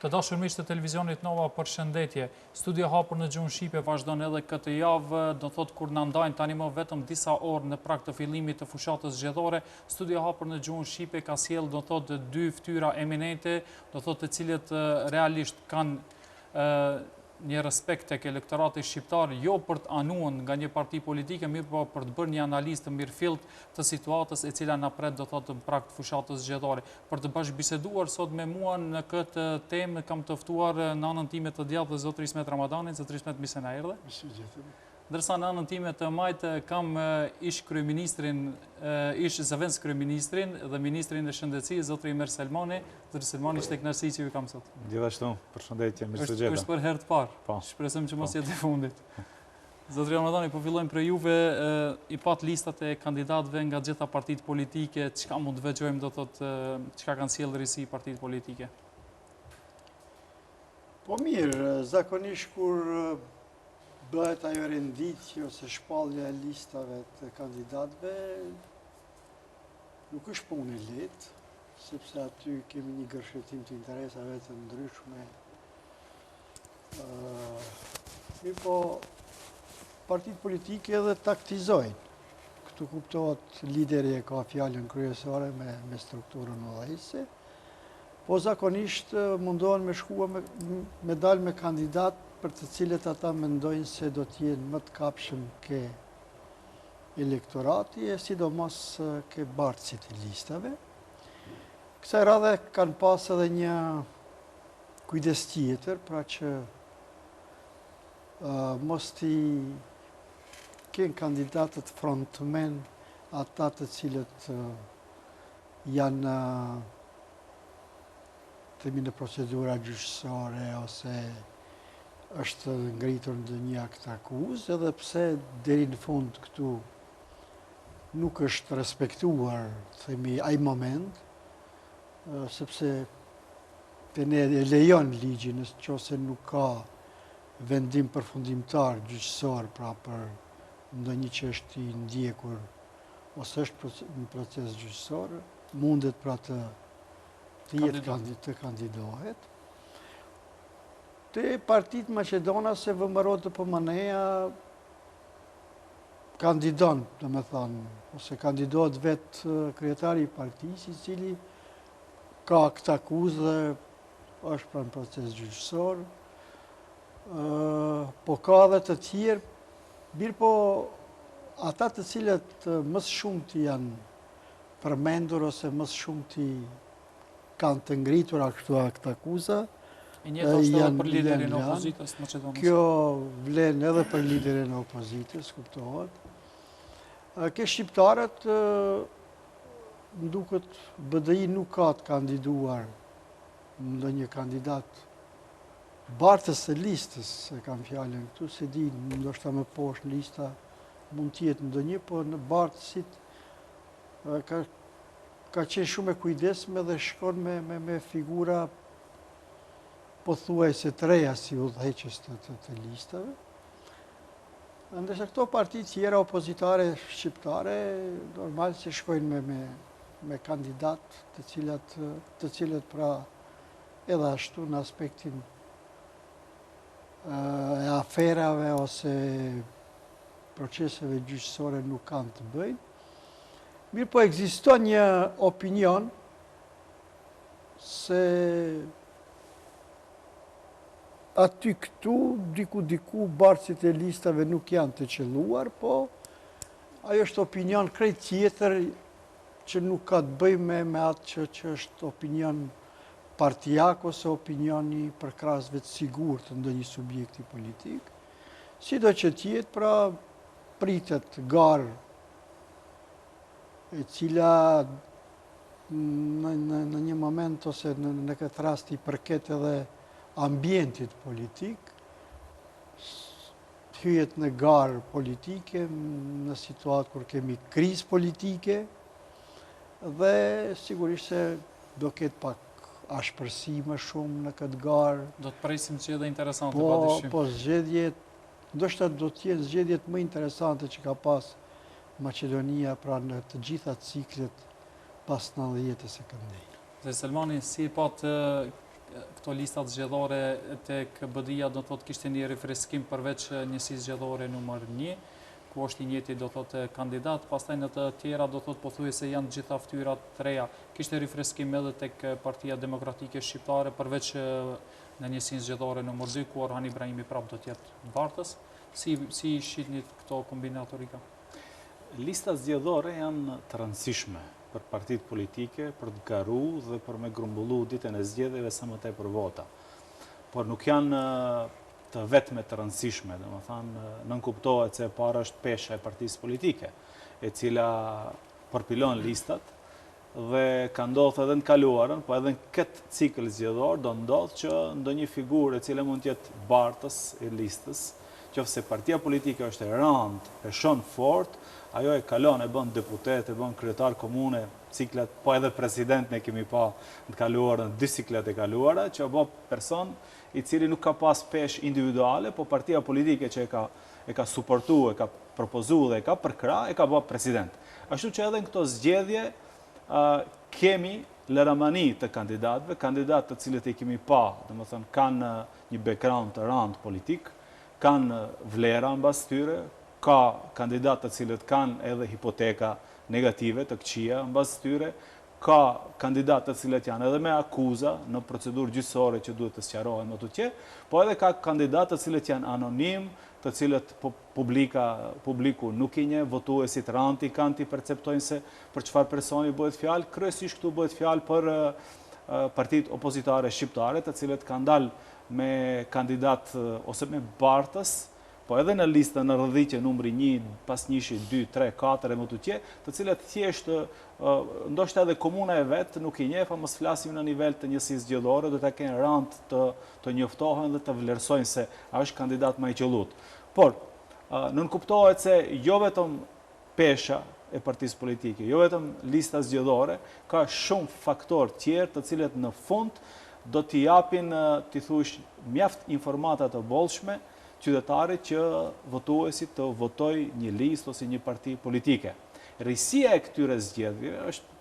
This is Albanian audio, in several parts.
Të dashur miq të televizionit Nova, përshëndetje. Studio hapur në gjuhën shqipe vazhdon edhe këtë javë, do thot kur na ndajnë tani më vetëm disa orë në prag të fillimit të fushatës zgjedhore. Studio hapur në gjuhën shqipe ka sjell do thot dy fytyra eminente, do thot të cilët realisht kanë një respekt tek elektorati shqiptar, jo për të anuar nga një parti politike, mirë po për të bërë një analizë të mirëfillt të situatës e cila na pret do thotë në prag të fushatës zgjedhore. Për të bashkëbiseduar sot me mua në këtë temë kam të ftuar në anën time të djathtë zotëri Ismet Ramadanit, zotëri Ismet mirë se na erdhe. Ndërsa në anën time të majtë kam ish zëvendës kryeministrin dhe ministrin e shëndetësisë, zotëri Imer Selmani. Zotëri Selmani, ishte kënaqësi që ju kam sot. Gjithashtu, përshëndetje, mirë se gjeta. Është për herë të parë. Shpresojmë që mos jetë e fundit. Zotëri Ramadani, po fillojmë për juve, i pat listat e kandidatëve nga gjitha partitë politike, çka mund të veçojmë, do thotë, çka kanë sjellë risi partitë politike? Po mirë, zakonisht kur bëhet ajo renditje ose shpallja e listave të kandidatëve, nuk është punë e lehtë, sepse aty kemi një gërshetim të interesave të ndryshme. Mirë po, partitë politike edhe taktizojnë. Këtu kuptohet lideri e ka fjalën kryesore me strukturën mëdhëse, po zakonisht mundohen me shkua me dalë me kandidat për të cilët ata mendojnë se do t'jenë më të kapshëm ke elektorati e sidomos ke bartësit e listave. Kësaj radhe kanë pas edhe një kujdes tjetër, pra që mos t'i kenë kandidatët frontmen, ata të cilët janë në procedura gjyqësore ose është ngritur në një akt akuzë, edhe pse deri në fund këtu nuk është respektuar, themi, ai moment, sepse të ne e lejon ligji nëse nuk ka vendim përfundimtar gjyqësor, pra për ndonjë që është i ndjekur ose është në proces gjyqësor, mundet pra të kandidohet. Te partitë maqedonase VMRO të PMN-ja kandidon, do me thonë, ose kandidohet vetë kryetari i partisë, i cili ka këtë akuzë dhe është pranë proces gjyqësor, po ka dhe të tjerë, mirë po ata të cilët mësë shumë të janë përmendur ose mësë shumë të kanë të ngritur këtë akuza, I njëjtë është edhe për liderin e opozitës maqedonase. Kjo vlen edhe për liderin e opozitës, kuptohet. Ke shqiptarët, më duket BDI nuk ka të kandiduar ndonjë kandidat bartës së listës, se kam fjalën këtu, se di, ndoshta më poshtë në lista mund t'jetë ndonjë, po në bartësit ka qenë shumë e kujdesme dhe shkon me figura po thuaj se të reja si udhëheqës të listave. Ndërsa këto partitë tjera opozitare shqiptare, normal që shkojnë me kandidat të cilët pra edhe ashtu në aspektin e aferave ose proceseve gjyqësore nuk kanë të bëjnë. Mirë po ekziston një opinion se aty këtu, diku bartësit e listave nuk janë të qelluar, po ajo është opinion krejt tjetër që nuk ka të bëj me atë që është opinion partijak ose opinioni për krasve të sigur të ndonjë subjekti politik. Sido që tjetë, pra pritet garë e cila në një moment ose në këtë rast i përket edhe ambientit politik, hyjet në garë politike, në situatë kur kemi krizë politike, dhe sigurisht se do ketë pak ashpërsi më shumë në këtë garë. Do të presim që edhe interesante pa dyshim. Po zgjedhjet, ndoshta do t'jenë zgjedhjet më interesante që ka pas Maqedonia, pra në të gjitha ciklet pas 90-s së këndej. Dhe Selmani, si pat këto listat zgjedhore tek BDI-a do thotë kishte një rifreskim përveç njësisë zgjedhore numër 1, ku është i njëjti do thotë kandidat, pastaj në të tjera do thotë pothuajse janë të gjitha fytyrat të reja. Kishte rifreskim edhe tek Partia Demokratike Shqiptare përveç në njësinë zgjedhore numër 2, ku Orhan Ibrahimi prap do të jetë mbartës. Si shihni këto kombinatorika? Listat zgjedhore janë të rëndësishme për partitë politike, për të garu dhe për me grumbullu ditën e zgjedhjeve sa më tepër vota. Por nuk janë të vetme të rëndësishme, domethënë nënkuptohet se e para është pesha e partisë politike, e cila përpilon listat dhe ka ndodhur edhe në kaluarën, po edhe në këtë cikël zgjedhor do ndodh që ndonjë figurë e cila mund të jetë bartës e listës, qofse partia politike është e rëndë, e shon fort, ajo e kalon, e bën deputet, e bën kryetar komune, ciklet, po edhe president ne kemi pa në kaluarën, dy ciklet e kaluara, që bë person i cili nuk ka pas pesh individuale, po partia politike që e ka suportu, e ka propozu dhe e ka përkra, e ka bë president. Ashtu që edhe në këto zgjedhje kemi lëramani të kandidatëve, kandidatë të cilët e kemi pa, domethënë kanë një background të rëndë politik, kanë vlera mbas tyre, ka kandidatë të cilët kanë edhe hipoteka negative të këqija mbas tyre, ka kandidatë të cilët janë edhe me akuza në procedurë gjyqësore që duhet të sqarohen më tutje, po edhe ka kandidatë të cilët janë anonim, të cilët publiku nuk i njeh, votuesit rënd i kanë ti perceptojnë se për çfarë personi bëhet fjalë, kryesisht këtu bëhet fjalë për partitë opozitare shqiptare, të cilët kanë dalë me kandidat ose me bartës, po edhe në listën në rrëdhëtie numri 1, pas njëshi 2, 3, 4 e më tutje, të cilët thjesht ndoshta edhe komuna e vet nuk i njeh, pa mos flasim në nivel të njësisë zgjedhore, do ta kenë rënd të njoftohen dhe të vlerësojnë se a është kandidat më i qellut. Por nënkuptohet se jo vetëm pesha e partisë politike, jo vetëm lista zgjedhore, ka shumë faktorë tjerë të cilët në fund do t'i japin, t'i thush, mjaft informata të bollshme qytetarit që votuesit të votoj një listë ose një parti politike. Rësia e këtyre zgjedhjeve është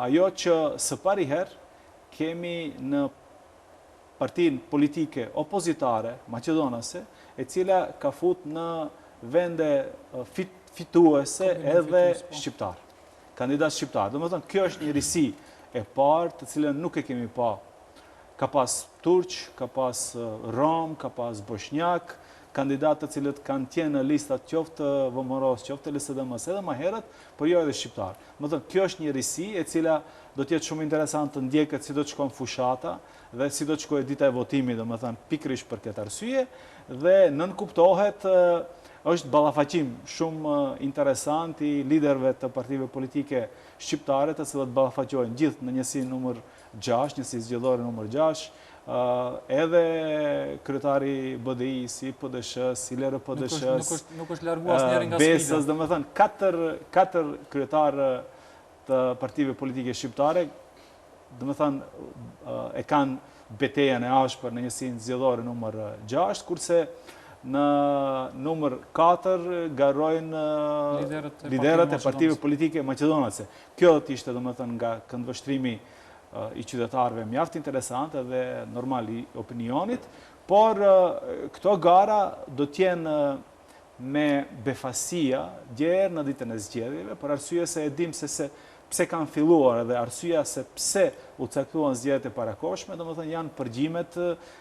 ajo që së pari herë kemi në partinë politike opozitare maqedonase, e cila ka fut në vende fituese edhe shqiptar, kandidat shqiptar. Domethënë kjo është një risi e parë të cilën nuk e kemi pa. Ka pas turq, ka pas rom, ka pas bosnjak, kandidatë të cilët kanë qenë në listat qoftë VMRO-s, qoftë LSDM-s edhe më herët, por jo edhe shqiptar. Domethënë kjo është një risi e cila do të jetë shumë interesant të ndjeket si do të shkon fushata dhe si do të shkojë dita e votimit, domethënë pikërisht për këtë arsye, dhe nënkuptohet është ballafaqim shumë interesant i liderëve të partive politike shqiptare, të cilët ballafaqohen gjithë në njësinë numër 6, njësi zgjedhore numër 6, edhe kryetari BDI, si PDSH, si Lerë PDSH, nuk është larguar asnjëri nga sfida. Besës, domethënë katër kryetarë të partive politike shqiptare, domethënë e kanë betejën e ashpër në njësinë zgjedhore numër 6, kurse në numër 4 garojnë liderët e partive politike maqedonase. Kjo ishte domethënë nga këndvështrimi i qytetarëve mjaft interesante dhe normal i opinionit, por këto gara do t'jenë me befasia gjerë në ditën e zgjedhjeve, për arsye se e dim se pse kanë filluar edhe arsyeja se pse u caktuan zgjedhjet e parakohshme, domethënë janë përgjimet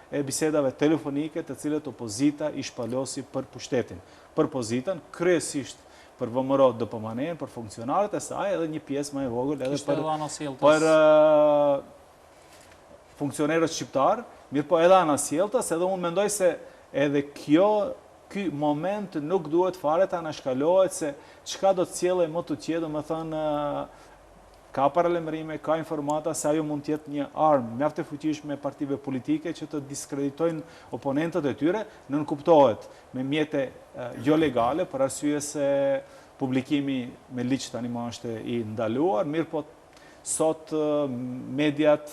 e bisedave telefonike të cilët opozita i shpalosi për pushtetin. Për pozitën, kryesisht për VMRO DPMN, për funksionarët e saj, edhe një pjesë më e vogël edhe për funksionerët shqiptar, mirë po edhe anasjelltas, edhe unë mendoj se edhe ky moment nuk duhet fare ta anashkalohet se çka do të sjellë më tutje, domethënë ka paralajmërime, ka informata se ajo mund të jetë një armë mjaft e fuqishme partive politike që të diskreditojnë oponentët e tyre, nënkuptohet me mjete jo legale, për arsye se publikimi me ligj tani më është i ndaluar, mirë po sot mediat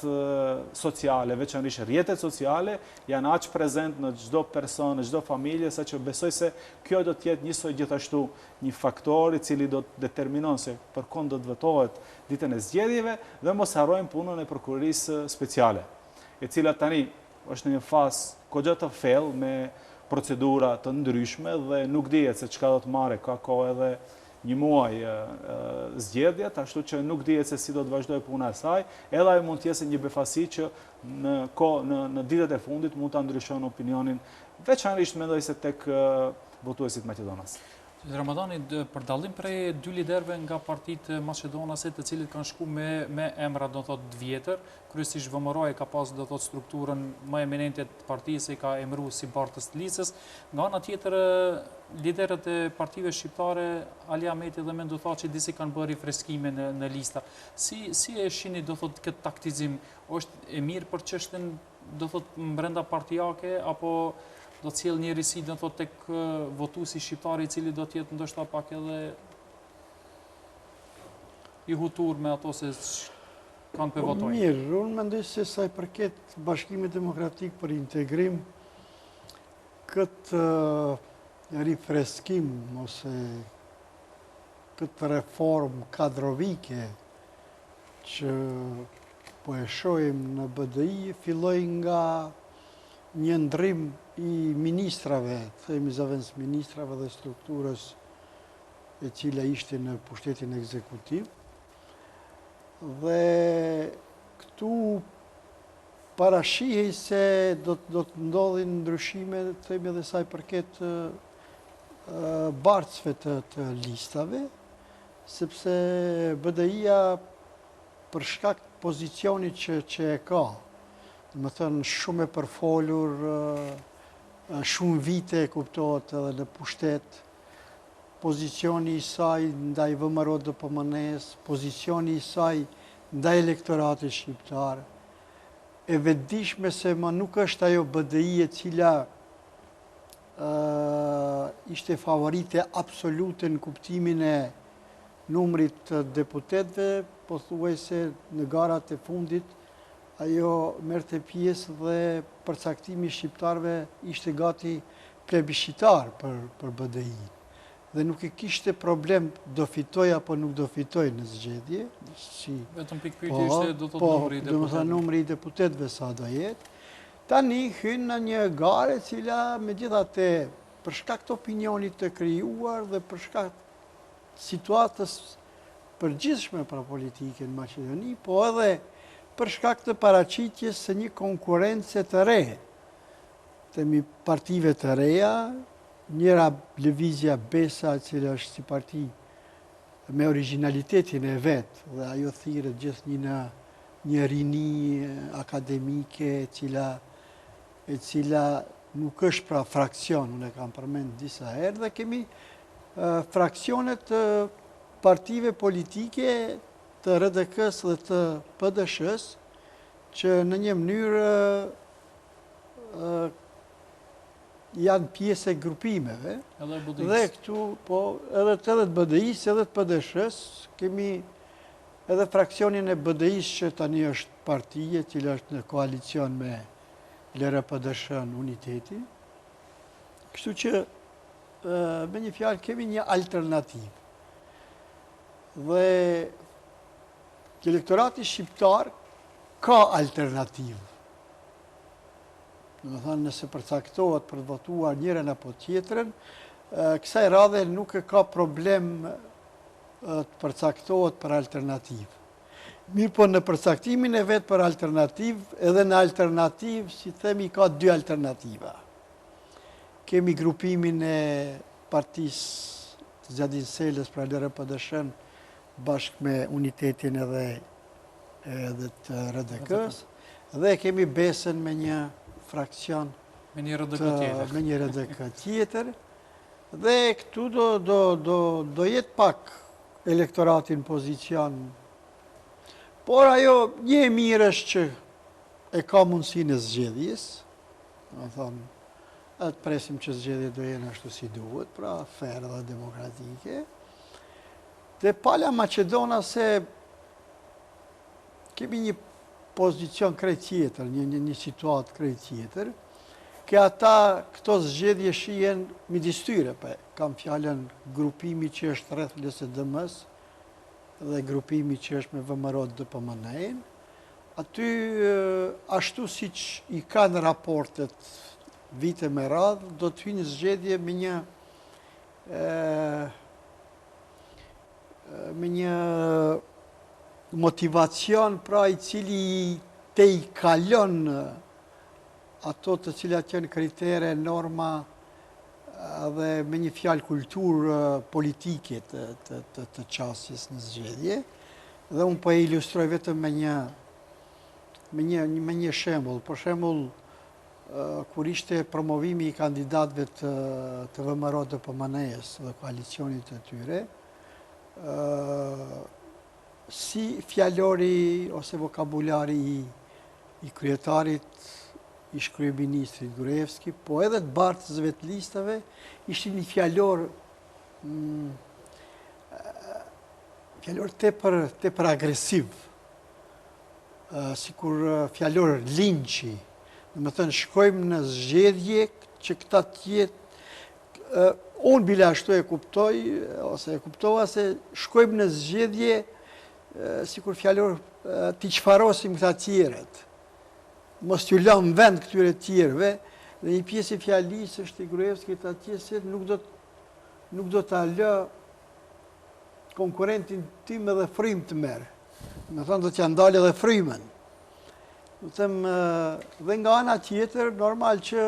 sociale, veçanërisht rrjetet sociale, janë aq prezent në çdo person, në çdo familje, sa që besoj se kjo do të jetë njësoj gjithashtu një faktor i cili do të determinon se për kënd do të votohet ditën e zgjedhjeve dhe mos harrojmë punën e prokurorisë speciale. e cila tani është në një fazë kogja të thellë me procedura të ndryshme dhe nuk dihet se çka do të marrë, ka kohë edhe një muaj zgjedhjet, ashtu që nuk dihet se si do të vazhdojë puna e saj, edhe ajo mund të jetë një befasi që në ditët e fundit mund ta ndryshon opinionin, veçanërisht mendoj se tek votuesit Maqedonas. Ramadani, për dallim prej dy liderëve nga partitë maqedonase, të cilët kanë shku me emra do thot të vjetër, kryesisht VMRO ka pas do thot strukturën më eminente të partisë, ka emëruar si Bartës të Licës, nga ana tjetër liderët e partive shqiptare Ali Ahmeti dhe Mendo Thaçi disi kanë bërë rifreskime në lista. Si e shihni do thot këtë taktizim, është e mirë për çështën do thot brenda partijake apo do të sjellë një risi do thot tek votuesi shqiptar i cili do të jetë ndoshta pak edhe i hutur me ato se kanë për votojnë? Mirë, unë mendoj se sa i përket Bashkimit Demokratik për Integrim, këtë rifreskim ose këtë reform kadrovike që po e shohim në BDI filloi nga një ndrim i ministrave, themi zëvendës ministrave dhe strukturës e cila ishte në pushtetin ekzekutiv. Dhe këtu parashihej se do të ndodhin ndryshime, themi edhe sa i përket bartësve të listave, sepse BDI-ja për shkak të pozicionit që e ka, më thënë shumë e përfolur, shumë vite kuptohet edhe në pushtet, pozicioni i saj ndaj VMRO DPMN-s, pozicioni i saj ndaj elektoratit shqiptar, e vetëdijshme se më nuk është ajo BDI e cila ishte favorite absolute në kuptimin e numrit të deputetëve, po thuaj se në garat e fundit ajo merrte pjesë dhe përcaktimi shqiptarëve ishte gati plebiscitar për BDI. Dhe nuk e kishte problem do fitoj apo nuk do fitoj në zgjedhje. Vetëm pikpyetja ishte do të numri i deputetëve. Do të thonë numri i deputetëve sa do jetë. Tani hyn në një gare e cila megjithatë për shkak të opinionit të krijuar dhe për shkak të situatës përgjithshme pra politike në Maqedoni, po edhe për shkak të paraqitjes së një konkurrence të re, themi partive të reja, njëra Lëvizja Besa, e cila është si parti me originalitetin e vet, dhe ajo thirrët gjithnjë në një rini akademike e cila nuk është pra fraksion, unë e kam përmend disa herë, dhe kemi fraksionet të partive politike të RDK-s dhe të PDSH-s, që në një mënyrë janë pjesë e grupimeve, dhe këtu, po, edhe të BDI-s, edhe të PDSH-s, kemi edhe fraksionin e BDI-s që tani është partije, cila është në koalicion me LR-PDSH-n Uniteti. Kështu që, me një fjalë, kemi një alternativë. Dhe elektorati shqiptar ka alternativë. Në thënë, nëse përcaktohet për të votuar njërin apo tjetrën, kësaj radhe nuk e ka problem të përcaktohet për alternativë. Mirë po në përcaktimin e vetë për alternativë, edhe në alternativë, si themi, ka dy alternativa. Kemi grupimin e partisë të Zjadin Selës pra LR-PDSH-n bashkë me Unitetin edhe të RDK-s, dhe kemi Besën me një fraksion me një RDK tjetër, dhe këtu do jetë pak elektoratin pozicion. Por ajo një e mirë është që e ka mundësinë e zgjedhjes, do thonë, atë presim që zgjedhjet do jenë ashtu si duhet, pra fair dhe demokratike. Dhe pala Maqedonase kemi një pozicion krejt tjetër, një situatë krejt tjetër, ke ata këto zgjedhje shihen midis tyre, kam fjalën grupimi që është rreth LSDM-s dhe grupimi që është me VMRO DPMN-n. Aty ashtu si që i kanë raportet vite me radhë, do të hynë zgjedhje me një motivacion pra i cili te i kalon ato të cilat janë kritere, norma dhe me një fjalë kulturë politike të qasjes në zgjedhje. Dhe unë po e ilustroj vetëm me një shembull. Për shembull, kur ishte promovimi i kandidatëve të VMRO dhe PMN-s dhe koalicionit të tyre, si fjalori ose vokabulari i kryetarit, ish kryeministrit Gruevski, po edhe të bartësve të listave, ishte një fjalor tepër agresiv, si kur fjalor linqi. Në më thënë, shkojmë në zgjedhje që këta tjetë, unë bila ashtu e kuptoj, ose e kuptova se shkojmë në zgjedhje, si kur fjalor t'i qfarosim këta tjeret. Mos t'ju lëmë vend këtyre tjereve, dhe një pjesë i fjalisë është i Gruevskit atje se nuk do t'a lë konkurentin tim edhe frymë të merë. Me thonë, do t'ja ndalë edhe frymën. Dhe nga ana tjetër, normal që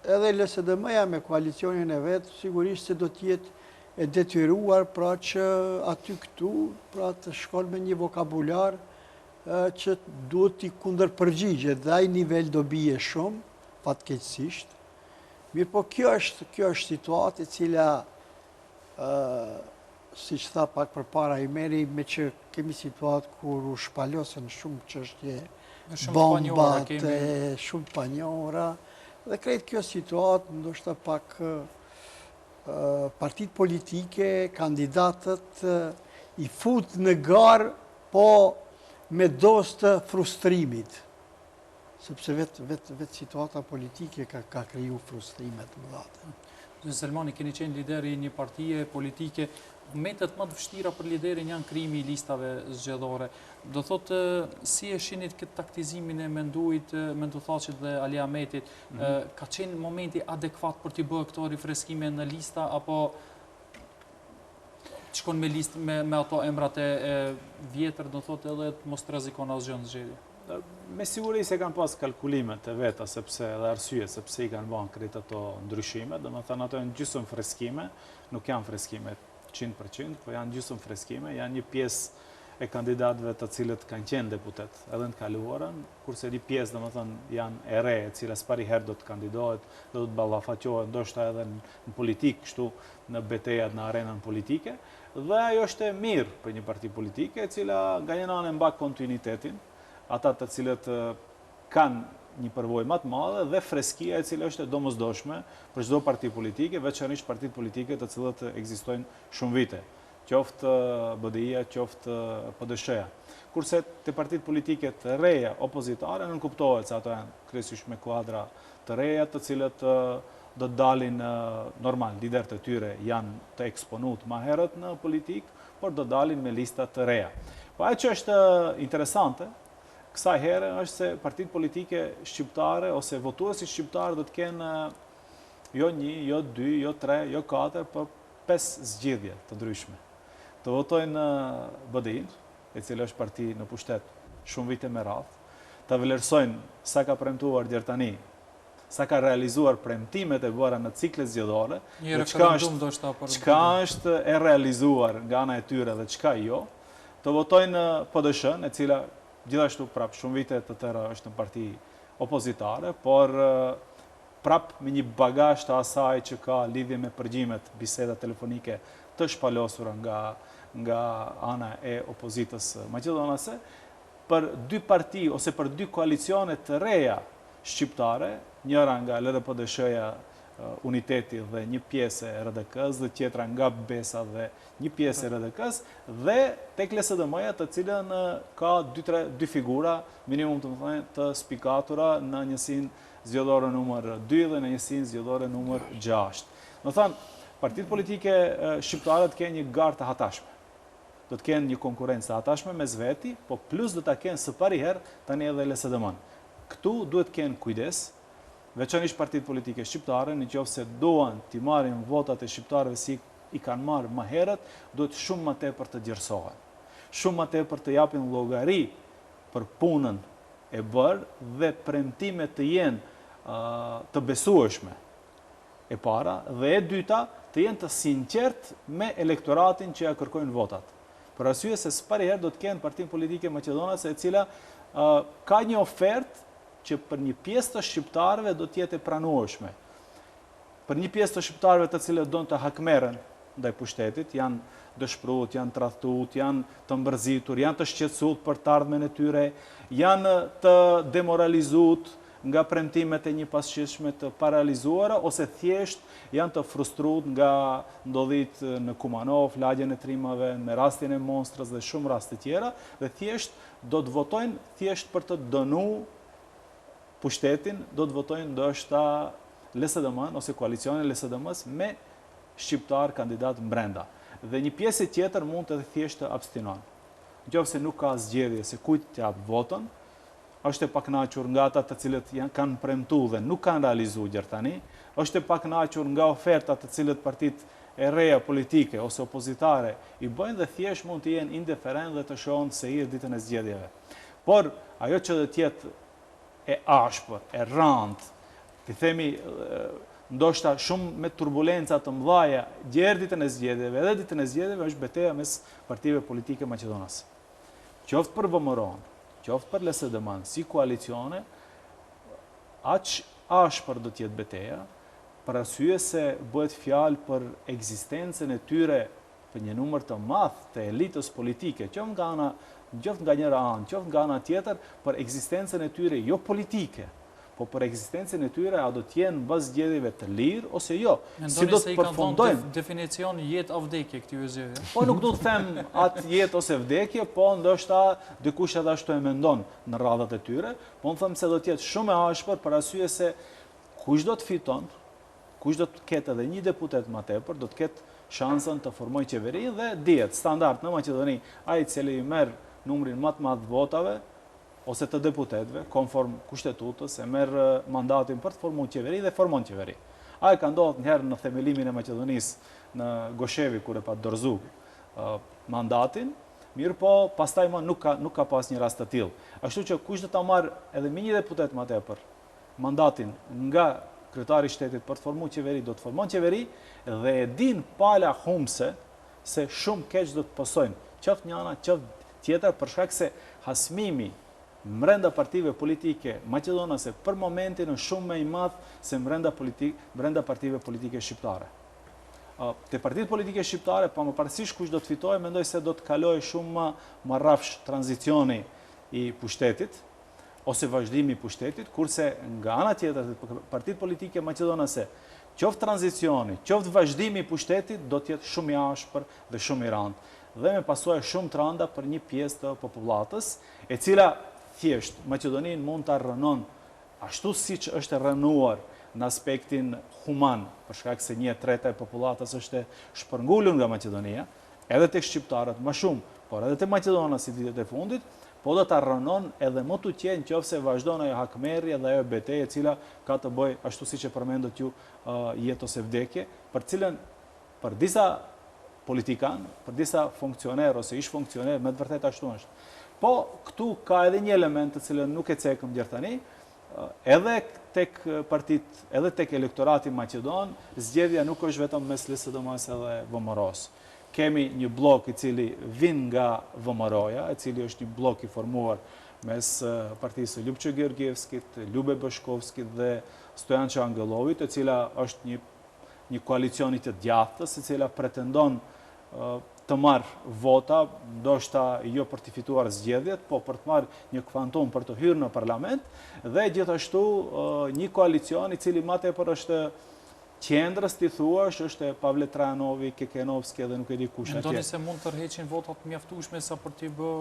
edhe LSDM-ja me koalicionin e vetë, sigurisht se do t'jetë e detyruar pra që aty këtu, pra të shkon me një vokabular që duhet t'i kundër përgjigje, dhe ai nivel do bie shumë, fatkeqësisht. Mirë po kjo është situatë e cila, si që tha pak për para i meri, me që kemi situatë kur u shpalosën shumë çështje bombate, shumë panjohura, dhe krejt kjo situatë, ndoshta pak partit politike, kandidatët i fut në garë, po me dos të frustrimit, sepse vetë situata politike ka kriju frustrimet më dhate. Zënë Selmani, keni qenë lideri një partije politike, metet më të vështira për liderin janë krimi i listave zgjedhore. Do thotë, si e shinit këtë taktizimin e Menduthaqit dhe Ali Ahmetit, ka qenë momenti adekuat për t'i bërë këto rifreskime në lista, apo të shkon me listë me ato emrat e vjetër, do thotë edhe të mos të rrezikon asgjë në zgjedhje? Me siguri se kanë pas kalkulimet e veta, sepse edhe arsye, sepse i kanë banë krejt ato ndryshime, dhe më thënë ato janë gjysmë freskime, nuk janë freskime 100%, po janë gjysmë freskime, janë një pjesë e kandidatëve të cilët kanë qenë deputet edhe në kaluarën, kurse një pjesë, dhe më thënë, janë e re, e cilës pari herë do të kandidohet, do të ballafaqohet, ndoshta edhe në politikë, kështu në betejat në arenën politike, dhe ajo është e mirë për një parti politike, e cila nga një anë mbak kontinuitetin, ata të cilët kanë një përvojë më të madhe dhe freskia e cila është e domosdoshme për çdo parti politike, veçanërisht partitë politike të cilët ekzistojnë shumë vite, qoftë BDI-ja, qoftë PDSH-ja. Kurse te partitë politike të reja opozitare nënkuptohet se ato janë kryesisht me kuadra të reja, të cilët do të dalin normal, liderët e tyre janë të eksponuar më herët në politikë, por do dalin me lista të reja. Po ajo që është interesante kësaj herë është se partitë politike shqiptare ose votuesit shqiptarë do të kenë jo 1, jo 2, jo 3, jo 4, por 5 zgjedhje të ndryshme. Të votojnë BDI-n, e cila është parti në pushtet shumë vite me radhë, të vlerësojnë sa ka premtuar deri tani, sa ka realizuar premtimet e bëra në ciklet zgjedhore, çka është e realizuar nga ana e tyre dhe çka jo. Të votojnë PDSH-n, e cila gjithashtu prap shumë vite të tëra është në parti opozitare, por prap me një bagazh të asaj që ka lidhje me përgjimet, biseda telefonike të shpalosura nga ana e opozitës maqedonase, për dy parti ose për dy koalicione të reja shqiptare, njëra nga LDPDSH-ja Uniteti dhe një pjesë e RDK-s dhe tjetra nga Besa dhe një pjesë e RDK-s dhe tek LSDM-ja të cilën ka dy figura minimum të spikatura në njësinë zgjedhore numër 2 dhe në njësinë zgjedhore numër 6. Do thënë, partitë politike shqiptare të kenë një garë të hatashme. do të kenë një konkurrencë të atashme me zveti, po plus do të kenë së pari herë tani edhe LSDM-n. Këtu duhet kenë kujdes, veçanërisht partitë politike shqiptare, nëse duan t'i marrin votat e shqiptarëve si i kanë marrë më herët, duhet shumë më tepër të gjersohen. Shumë më tepër të japin llogari për punën e bërë dhe premtimet të jenë të besueshme e para, dhe e dyta të jenë të sinqert me elektoratin që ja kërkojnë votat. Për arsye se s'pari herë do të kenë partinë politike maqedonase e cila ka një ofertë që për një pjesë të shqiptarëve do të jetë e pranueshme. Për një pjesë të shqiptarëve të cilët donë të hakmeren ndaj pushtetit, janë dëshpëruar, janë tradhtuar, janë të mbërzitur, janë të shqetësuar për të ardhmen e tyre, janë të demoralizuar nga premtimet e një pasqyrshme të paralizuara, ose thjesht janë të frustruar nga ndodhit në Kumanov, lagjen e trimave, me rastin e Monstrës dhe shumë raste tjera, dhe thjesht do të votojnë thjesht për të dënuar pushtetin, do të votojnë ndoshta LSDM-n ose koalicioni LSDM-s me shqiptar kandidat brenda. Dhe një pjesë tjetër mund të thjesht të abstinon. Nëse nuk ka zgjedhje se kujt të jap votën, është e pakënaqur nga ata të cilët kanë premtuar dhe nuk kanë realizuar deri tani, është e pakënaqur nga ofertat të cilët partitë e reja politike ose opozitare i bëjnë dhe thjesht mund të jenë indiferent dhe të shohin se i ditën e zgjedhjeve. Por ajo që do të jetë e ashpër, e rëndë, të themi ndoshta shumë me turbulenca të mëdha gjerë ditën e zgjedhjeve, edhe ditën e zgjedhjeve është betejë mes partive politike maqedonase. Qoftë për VMRO-n, qoftë për LSDM-n, si koalicione, aq ashpër do të jetë betejë, për arsye se bëhet fjalë për ekzistencën e tyre për një numër të madh të elitës politike, qoftë nga njëra anë, qoftë nga ana tjetër, për ekzistencën e tyre jo politike, po për ekzistencën e tyre a do të jenë mbas zgjedhjeve të lirë ose jo. Si do të përfundojnë definicion jetë o vdekje këtyre zgjedhjeve? Po nuk do të them atë jetë ose vdekje, po ndoshta dikush edhe ashtu e mendon në radhat e tyre, po unë them se do të jetë shumë e ashpër për arsye se kush do të fiton, kush do të ketë edhe një deputet më tepër, do të ketë shansën të formojë qeveri dhe dihet standard në Maqedoni, ai i cili merr numrin më të madh votave ose të deputetëve, konform kushtetutës, e merr mandatin për të formuar qeveri dhe formon qeveri. Ai ka ndodhur një herë në themelimin e Maqedonisë në Goshevi kur e pa dorëzu mandatin, mirë po pastaj më nuk ka pas një rast të tillë. Ashtu që kush do ta marr edhe me një deputet më tepër mandatin nga kryetari i shtetit për të formuar qeveri, do të formon qeveri dhe e din pala humse se shumë keq do të posojnë, qoftë njëra, qoftë tjetër, për shkak se hasmimi brenda partive politike maqedonase për momentin është shumë më i madh se brenda partive politike shqiptare. Te partitë politike shqiptare, pa më parësisht kush do të fitojë, mendoj se do të kalojë shumë më rrafsh tranzicioni i pushtetit ose vazhdimi i pushtetit, kurse nga ana tjetër partitë politike maqedonase, qoftë tranzicioni, qoftë vazhdimi i pushtetit do të jetë shumë i ashpër dhe shumë i rëndë dhe me pasojë shumë të rënda për një pjesë të popullatës, e cila thjesht Maqedoninë mund ta rënon ashtu siç është rënuar në aspektin human, për shkak se 1/3 e popullatës është shpërngulur nga Maqedonia, edhe tek shqiptarët më shumë, por edhe te maqedonët si vitet e fundit, po do ta rënon edhe më të qenë nëse vazhdon ajo hakmerrje dhe ajo betejë e cila ka të bëjë ashtu siç e përmendët ju jetë ose vdekje, për cilën për disa politikan, për disa funksioner ose ish funksioner, me të vërtet ashtu është. Po, këtu ka edhe një element të cilën nuk e cekëm deri tani, edhe tek partit, edhe tek elektorati maqedon, zgjedhja nuk është vetëm mes LSDM-s edhe VMRO-s. Kemi një blok i cili vjen nga VMRO-ja, i cili është një blok i formuar mes partisë së Ljupçe Georgievskit, Ljube Bashkovskit dhe Stojan Çangellovit, e cila është një koalicioni të djathtës, e cila pretendon të marrë vota, ndoshta jo për të fituar zgjedhjet, po për të marrë një kvantum për të hyrë në parlament, dhe gjithashtu një koalicion i cili më tepër është qendrës, ti thuash, është Pavle Trajanovi, Kekenovski dhe nuk e di kush atje. Mendoni se mund të rrheqin votat mjaftueshme sa për t'i bë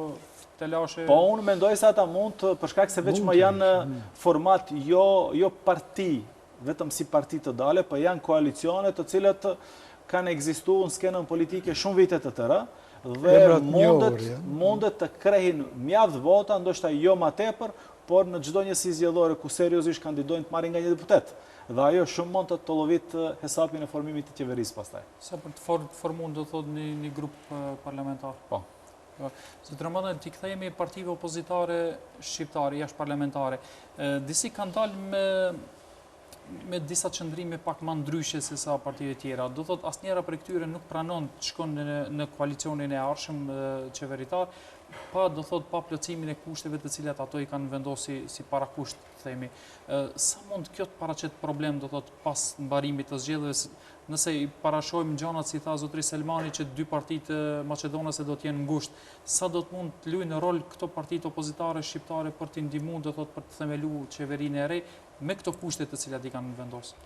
telashe? Po unë mendoj se ata mund, për shkak se veç më janë format jo parti, vetëm si parti të dale, po janë koalicione të cilët kanë ekzistuar në skenën politike shumë vite të tëra dhe Emrat njohur, ja. mundet të krehin mjaft vota, ndoshta jo ma tepër, por në çdo njësi zgjedhore ku seriozisht kandidojnë të marrin nga një deputet. Dhe ajo shumë mund të tolovit hesapin e formimit të qeverisë pastaj. Sa për të formuar do thot një grup parlamentar. Po. Zotëra Madhe, t'i kthehemi partive opozitare shqiptare, jashtë parlamentare. Disi kanë dalë me disa qëndrime pak më ndryshe se sa partive tjera. Do thot asnjëra prej këtyre nuk pranon të shkon në koalicionin e ardhshëm qeveritar, pa plotësimin e kushteve të cilat ato i kanë vendosur si parakusht, themi. Sa mund kjo të paraqet problem, do thot, pas mbarimit të zgjedhjeve, nëse i parashojmë gjanat, si tha zotri Selmani, që dy partitë maqedonase do t'jenë ngushtë, sa do të mund të luajnë rol këto partitë opozitare shqiptare për t'i ndihmuar, do thot, për të themelu qeverinë e re, me këto kushte të cilat i kanë vendosur?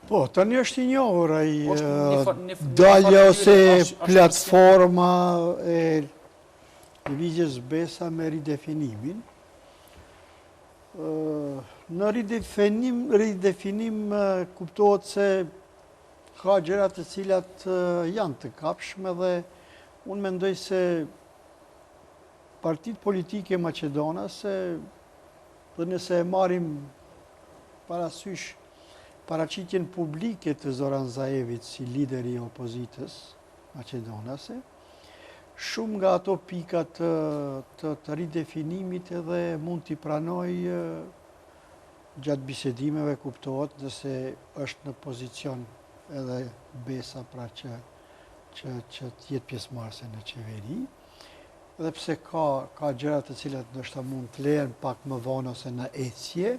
Po, tani është i njohur ai dalja ose platforma e lëvizjes Besa me ridefinimin. Në ridefinim kuptohet se ka gjëra të cilat janë të kapshme dhe unë mendoj se partitë politike maqedonase, dhe nëse e marrim parasysh paraqitjen publike të Zoran Zaevit si lideri i opozitës maqedonase, shumë nga ato pikat të ridefinimit edhe mund t'i pranoj gjatë bisedimeve, kuptohet, nëse është në pozicion edhe Besa, pra që t'jetë pjesëmarrëse në qeveri, edhe pse ka gjëra të cilat ndoshta mund të lehen pak më vonë ose në ecje,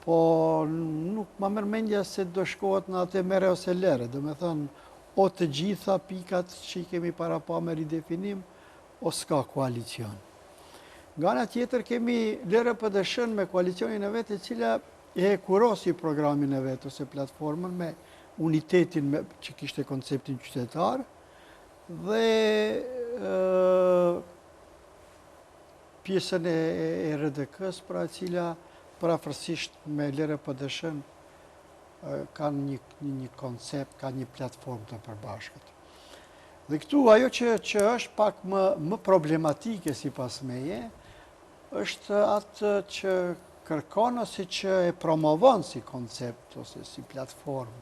po nuk ma merr mendja se do shkohet në atë mere ose lere, do me thënë, o të gjitha pikat që i kemi para pa me ridefinim, o s'ka koalicion. Nga ana tjetër kemi LRPDSH-n me koalicionin e vetë, e cila e kurosi programin e vetë ose platformën me unitetin që kishte konceptin qytetar, dhe pjesën e RDK-s, pra e cila parafërsisht me LRPDSH-n kanë një koncept, kanë një platformë të përbashkët. Dhe këtu ajo që është pak më problematike si pas meje, është atë që kërkon ose që e promovon si koncept ose si platformë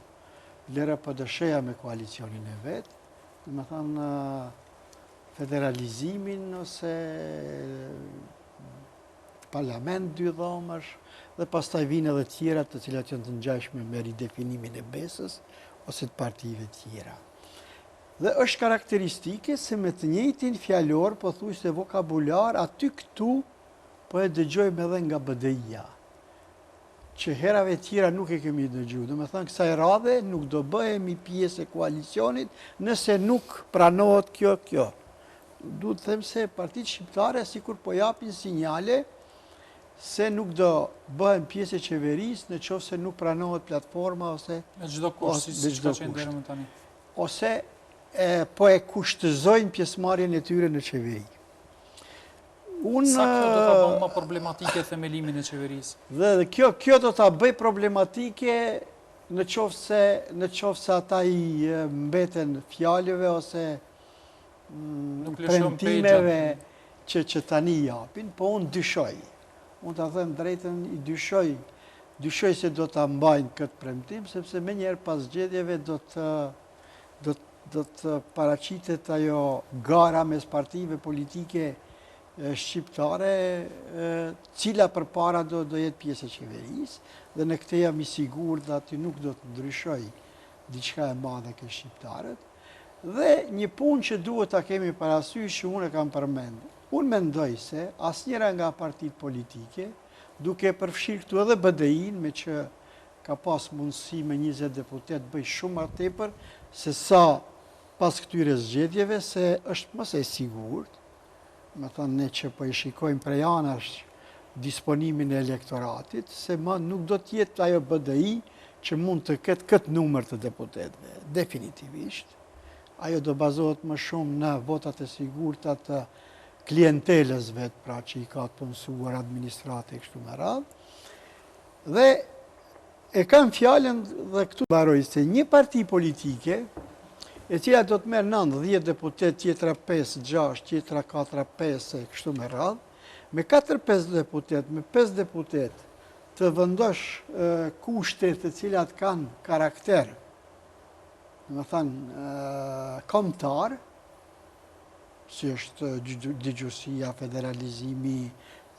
LRPDSH-ja me koalicionin e vetë, dhe me thënë federalizimin ose parlament dy dhomësh, dhe pastaj vinë edhe tjera të cilat janë të ngjashme me ridefinimin e Besës ose të partive tjera. Dhe është karakteristike se me të njëjtin fjalor, pothuajse vokabular, aty këtu po e dëgjojmë edhe nga BDI-ja, që herave tjera nuk e kemi dëgjuar. Do të thënë kësaj radhe nuk do bëhemi pjesë e koalicionit nëse nuk pranohet kjo. Duhet të them se partitë shqiptare sikur po japin sinjale se nuk do bëhen pjesë e qeverisë në qoftë se nuk pranohet platforma ose me çdo kusht, siç ka qenë deri më tani. Ose po e kushtëzojnë pjesëmarrjen e tyre në qeveri. Sa kjo do ta bëjë më problematike themelimin e qeverisë? Dhe kjo do ta bëj problematike në qoftë se ata i mbeten fjalëve ose premtimeve që tani japin, po unë dyshoj. Unë të them drejtën, i dyshoj se do të mbajnë këtë premtim, sepse me njerë pas zgjedhjeve do të paraqitet ajo gara mes partive politike shqiptare, cila përpara do jetë pjesë e qeverisë, dhe në këtë jam i sigurt dhe aty nuk do të ndryshoj diçka e madhe ke shqiptarët. Dhe një punë që duhet ta kemi parasysh, që unë e kam përmendur. Unë mendoj se asnjëra nga partitë politike, duke përfshirë këtu edhe BDI-n, me që ka pas mundësi me 20 deputet bëj shumë më tepër se sa pas këtyre zgjedhjeve, se është mëse e sigurt, me thënë ne që po i shikojmë prej anash disponimin e elektoratit, se më nuk do t'jetë ajo BDI që mund të ketë këtë numër të deputetve, definitivisht. Ajo do bazohet më shumë në votat e sigurta të klientelës vetë, pra që i ka të punësuar administrate e kështu me radhë. Dhe e kam fjallën dhe këtu baroj se një parti politike e cila do të merë 9-10 deputet, tjetra 5-6, tjetra 4-5, e kështu me radhë, me 4-5 deputet, me 5 deputet, të vendosh kushte të cilat kanë karakter, do të thënë kombëtar, si është digjusia, federalizimi,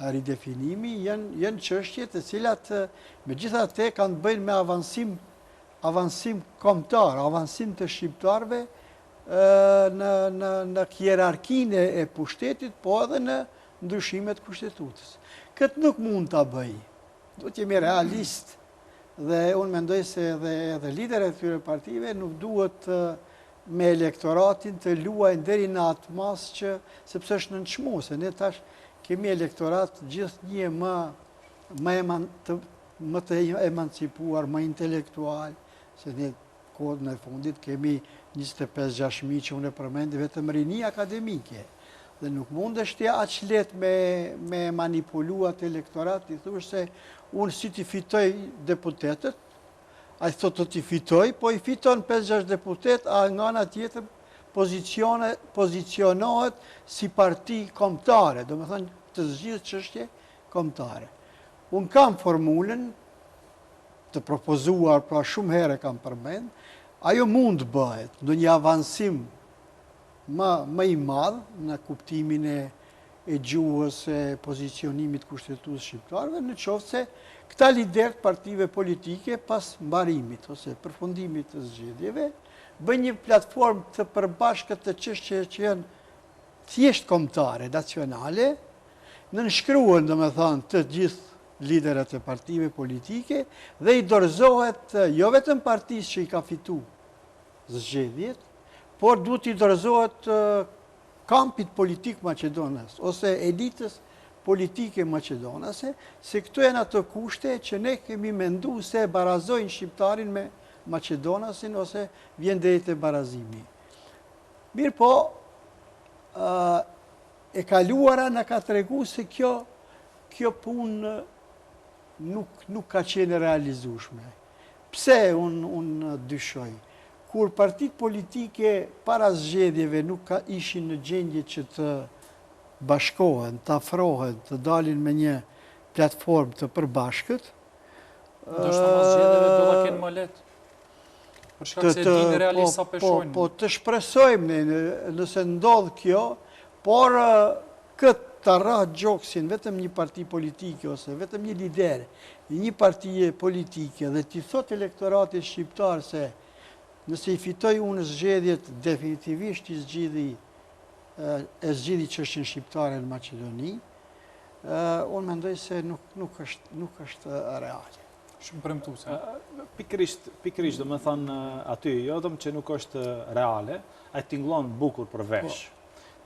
ridefinimi, janë çështje të cilat megjithatë kanë të bëjnë me avancim kombëtar, avancim të shqiptarëve në hierarkinë e pushtetit, po edhe në ndryshimet kushtetutës. Këtë nuk mund ta bëj. Duhet të jemi realist dhe unë mendoj se edhe liderët e këtyre partive nuk duhet me elektoratin të luajnë deri në atë mas që sepse është nënçmuese. Ne tash kemi elektorat gjithnjë më të emancipuar, më intelektual, se ne kohën e fundit kemi 25-6.000 që unë e përmendi vetëm rini akademike. Dhe nuk mund është aq let me manipuluat elektorat, i thush se unë si t'i fitoj deputetet, a i thotë të t'i fitoj, po i fiton 5-6 deputet, a nga nga tjetër pozicionohet si parti kombëtare, do me thënë të zgjidhë çështje kombëtare. Unë kam formulën të propozuar, pra shumë herë kam përmend, ajo mund të bëhet në një avancim më i madh në kuptimin e gjuhës e pozicionimit kushtetutës shqiptarëve, në qoftë se këta liderët partive politike pas mbarimit ose përfundimit të zgjedhjeve bëjnë një platformë të përbashkët të çështjeve që janë thjesht kombëtare, nacionale, nënshkruhen domethënë të gjithë liderët e partive politike dhe i dorëzohet jo vetëm partisë që i ka fituar zgjedhjet, por duhet i dorëzohet kampit politik maqedonas ose elitës politike maqedonase, se këto janë ato kushte që ne kemi menduar se barazojnë shqiptarin me Maqedonasin ose vjen deri te barazimi. Mirë po, e kaluara na ka treguar se kjo punë nuk ka qenë realizueshme. Pse unë dyshoj? Kur partitë politike para zgjedhjeve nuk ishin në gjendje që të bashkohen, të afrohen, të dalin me një platformë të përbashkët. Ndoshta pas zgjedhjeve do ta kenë më lehtë. Për shkak se dinë realisht sa peshojnë. Po të shpresojmë nëse ndodh kjo, por këtë të rratë gjoksin vetëm një parti politike ose vetëm një lider i një partije politike dhe t'i thot elektoratit shqiptar se nëse i fitoj unë zgjedhjet, definitivisht i zgjidhi çështjen shqiptare në Maqedoni, unë mendoj se nuk është reale. Shumë premtuese. Pikërisht do me thënë aty, jo vetëm që nuk është reale, ai tingëllon bukur për vesh,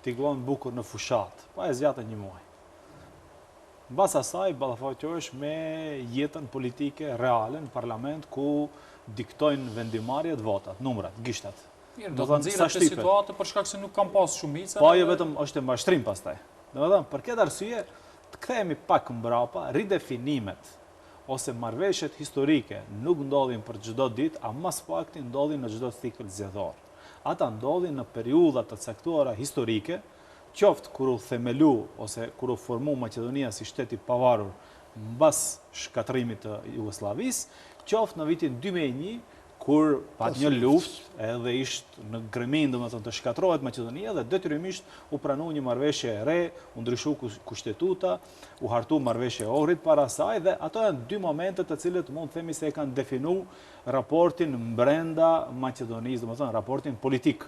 tingëllon bukur në fushat, pa e zgjatë një muaj. Mbas asaj ballafaqohesh me jetën politike reale në parlament ku diktojnë vendimarrjet, votat, numrat, gishtat. Mirë, do të nxjerrë të situatë për shkak se nuk kam pas shumicë. Po jo vetëm është e mbashtrim pastaj. Domethënë, për këtë arsye të kthehemi pak mbrapa, ridefinimet ose marrëveshjet historike nuk ndodhin për çdo ditë, a mas pakti ndodhin në çdo cikël zgjedhor. Ata ndodhin në periudha të caktuara historike, qoftë kur u themelu ose kur u formu Maqedonia si shtet i pavarur mbas shkatrimit të Jugosllavisë, qoftë në vitin 2001 kur pat një luftë edhe ishte në grëmin të shkatrohet Maqedonia dhe detyrimisht u pranu një marrëveshje e re, u ndryshu kushtetuta, u hartu marrëveshje e Ohrit para saj dhe ato janë dy momente të cilët mund themi se e kanë definu raportin brenda Maqedonisë, raportin politik.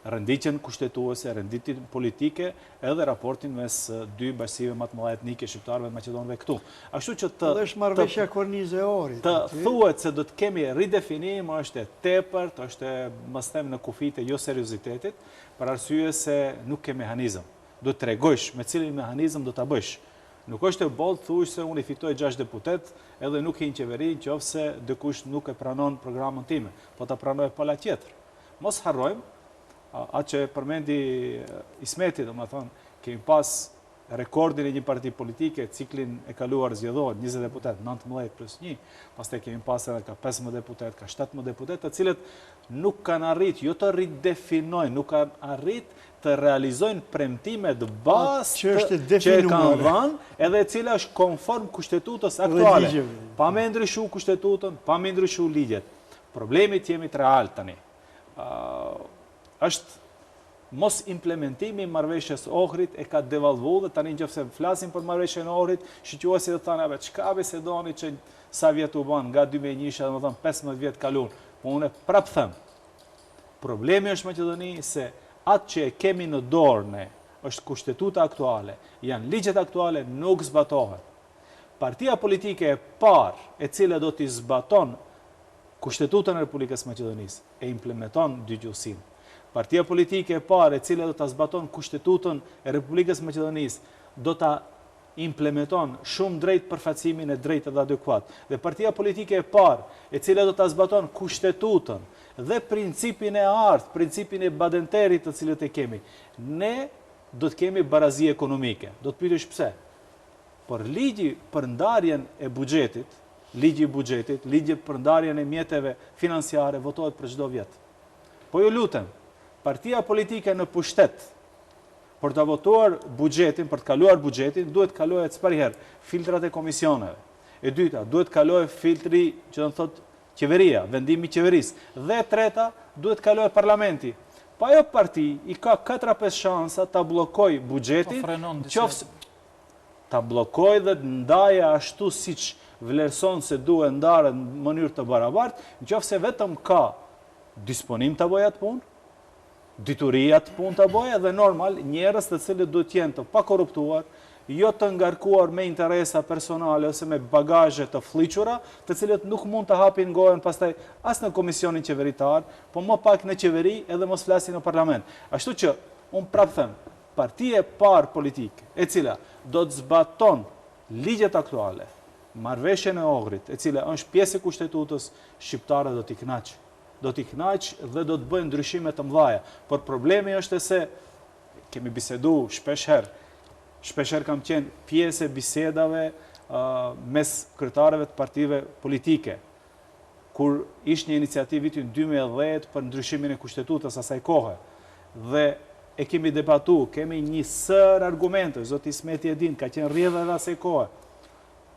Renditjen kushtetuese, renditjen politike, edhe raportin mes dy bashkive më të mëdha etnike shqiptarëve dhe maqedonëve këtu. Ashtu që është marrëveshja kornizë e Ohrit. Të thuhet se do të kemi ridefinim është e tepërt, është mos them në kufit e jo seriozitetit, për arsye se nuk ke mehanizëm. Do të tregojsh me cilin mehanizëm do ta bësh. Nuk është e bollë thuaj se unë i fitoj 6 deputet edhe nuk hin qeveri nëse dikush nuk e pranon programin tim, po ta pranoj pala tjetër. Mos harrojmë atë që përmendi Ismeti, do më thonë, kemi pas rekordin e një parti politike, ciklin e kaluar zgjedhor, 20 deputet, 19+1, pastaj kemi pas edhe ka 15 deputet, ka 17 deputet, të cilët nuk kanë arrit, jo të ridefinojnë, nuk kanë arrit të realizojnë premtimet bazë që e kanë dhënë, edhe e cila është konform kushtetutës aktuale. Pa me ndryshu kushtetutën, pa me ndryshu ligjet. Problemit jemi të real tani. Është mos implementimi marrëveshjes Ohrit e ka devalvuar dhe tani nëse flasim për marrëveshjen e Ohrit, shqiptuesit do thanë çka be se doni që sa vjet u bën nga 2001, domethënë 15 vjet kalon. Po unë prap them. Problemi është Maqedoni se atë që e kemi në dorë ne është kushtetuta aktuale, janë ligjet aktuale, nuk zbatohen. Partia politike e parë e cila do t'i zbaton Kushtetutën e Republikës Maqedonisë e implementon dygjuesinë. Partia politike e parë e cila do ta zbaton Kushtetutën e Republikës Maqedonisë do ta implementon shumë drejt përfaqësimin e drejtë dhe adekuat. Dhe partia politike e parë e cila do ta zbaton Kushtetutën dhe principin e ardh, principin e badenterit të cilët e kemi, ne do të kemi barazi ekonomike. Do të pyetësh pse? Por ligji për ndarjen e buxhetit, ligji për ndarjen e mjeteve financiare votohet për çdo vjet. Po ju lutem, partia politike në pushtet për të votuar buxhetin, për të kaluar buxhetin, duhet kalohet çfarëherë filtrat e komisioneve. E dyta, duhet kalohet filtri që do të thotë qeveria, vendimi i qeverisë. Dhe e treta, duhet kalohet parlamenti. Pa ajo parti i ka 4-5 shansa ta bllokoj buxhetin, qoftë ta bllokoj dhe ndaje ashtu siç vlerëson se duhet ndarë në mënyrë të barabartë, nëse vetëm ka disponim të bëjë atë punë, dituria të punë të bëjë dhe normal njerëz të cilët duhet jenë të pakorruptuar, jo të ngarkuar me interesa personale ose me bagazhe të fliqura, të cilët nuk mund të hapin gojen pastaj as në komisionin qeveritar, po më pak në qeveri edhe mos flasin në parlament. Ashtu që unë prap them, partia e parë politike, e cila do të zbaton ligjet aktuale, marrëveshjen e Ohrit, e cila është pjesë e kushtetutës, shqiptarët do t'i kënaqë. Do t'i kënaqë dhe do të bëjnë ndryshime të mëdha. Por problemi është se kemi bisedu shpeshherë kam qenë pjesë e bisedave mes kryetarëve të partive politike, kur ishte një iniciativë vitin 2010 për ndryshimin e kushtetutës asaj kohe. Dhe e kemi debatu, kemi një sër argumente, zoti Smeti e din, ka qenë rrjedhë edhe asaj kohe.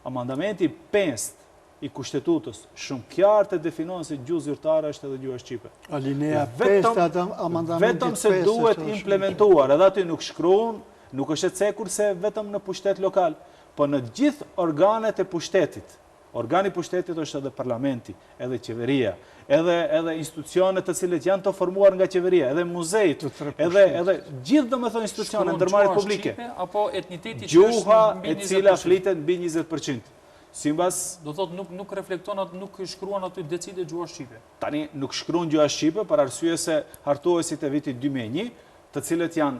Amandamenti 5 i kushtetutës shumë qartë e definon se gjuhë zyrtare është edhe gjuha shqipe. Alinea 5 atë amandamenti 5. Vetëm se duhet implementuar, edhe aty nuk shkruan, nuk është e cekur se vetëm në pushtet lokal, po në gjithë organet e pushtetit. Organi pushtetit është edhe parlamenti, edhe qeveria, edhe institucionet të cilët janë të formuar nga qeveria, edhe muzejt, edhe gjithë domethënë institucionet ndërmarrje publike. Apo etniteti gjuha e cila flitet mbi 20%. Simbas do thotë nuk reflekton atë, nuk shkruan aty decide gjuha shqipe. Tani nuk shkruan gjuha shqipe për arsye se hartuesit e vitit 2001, të cilët janë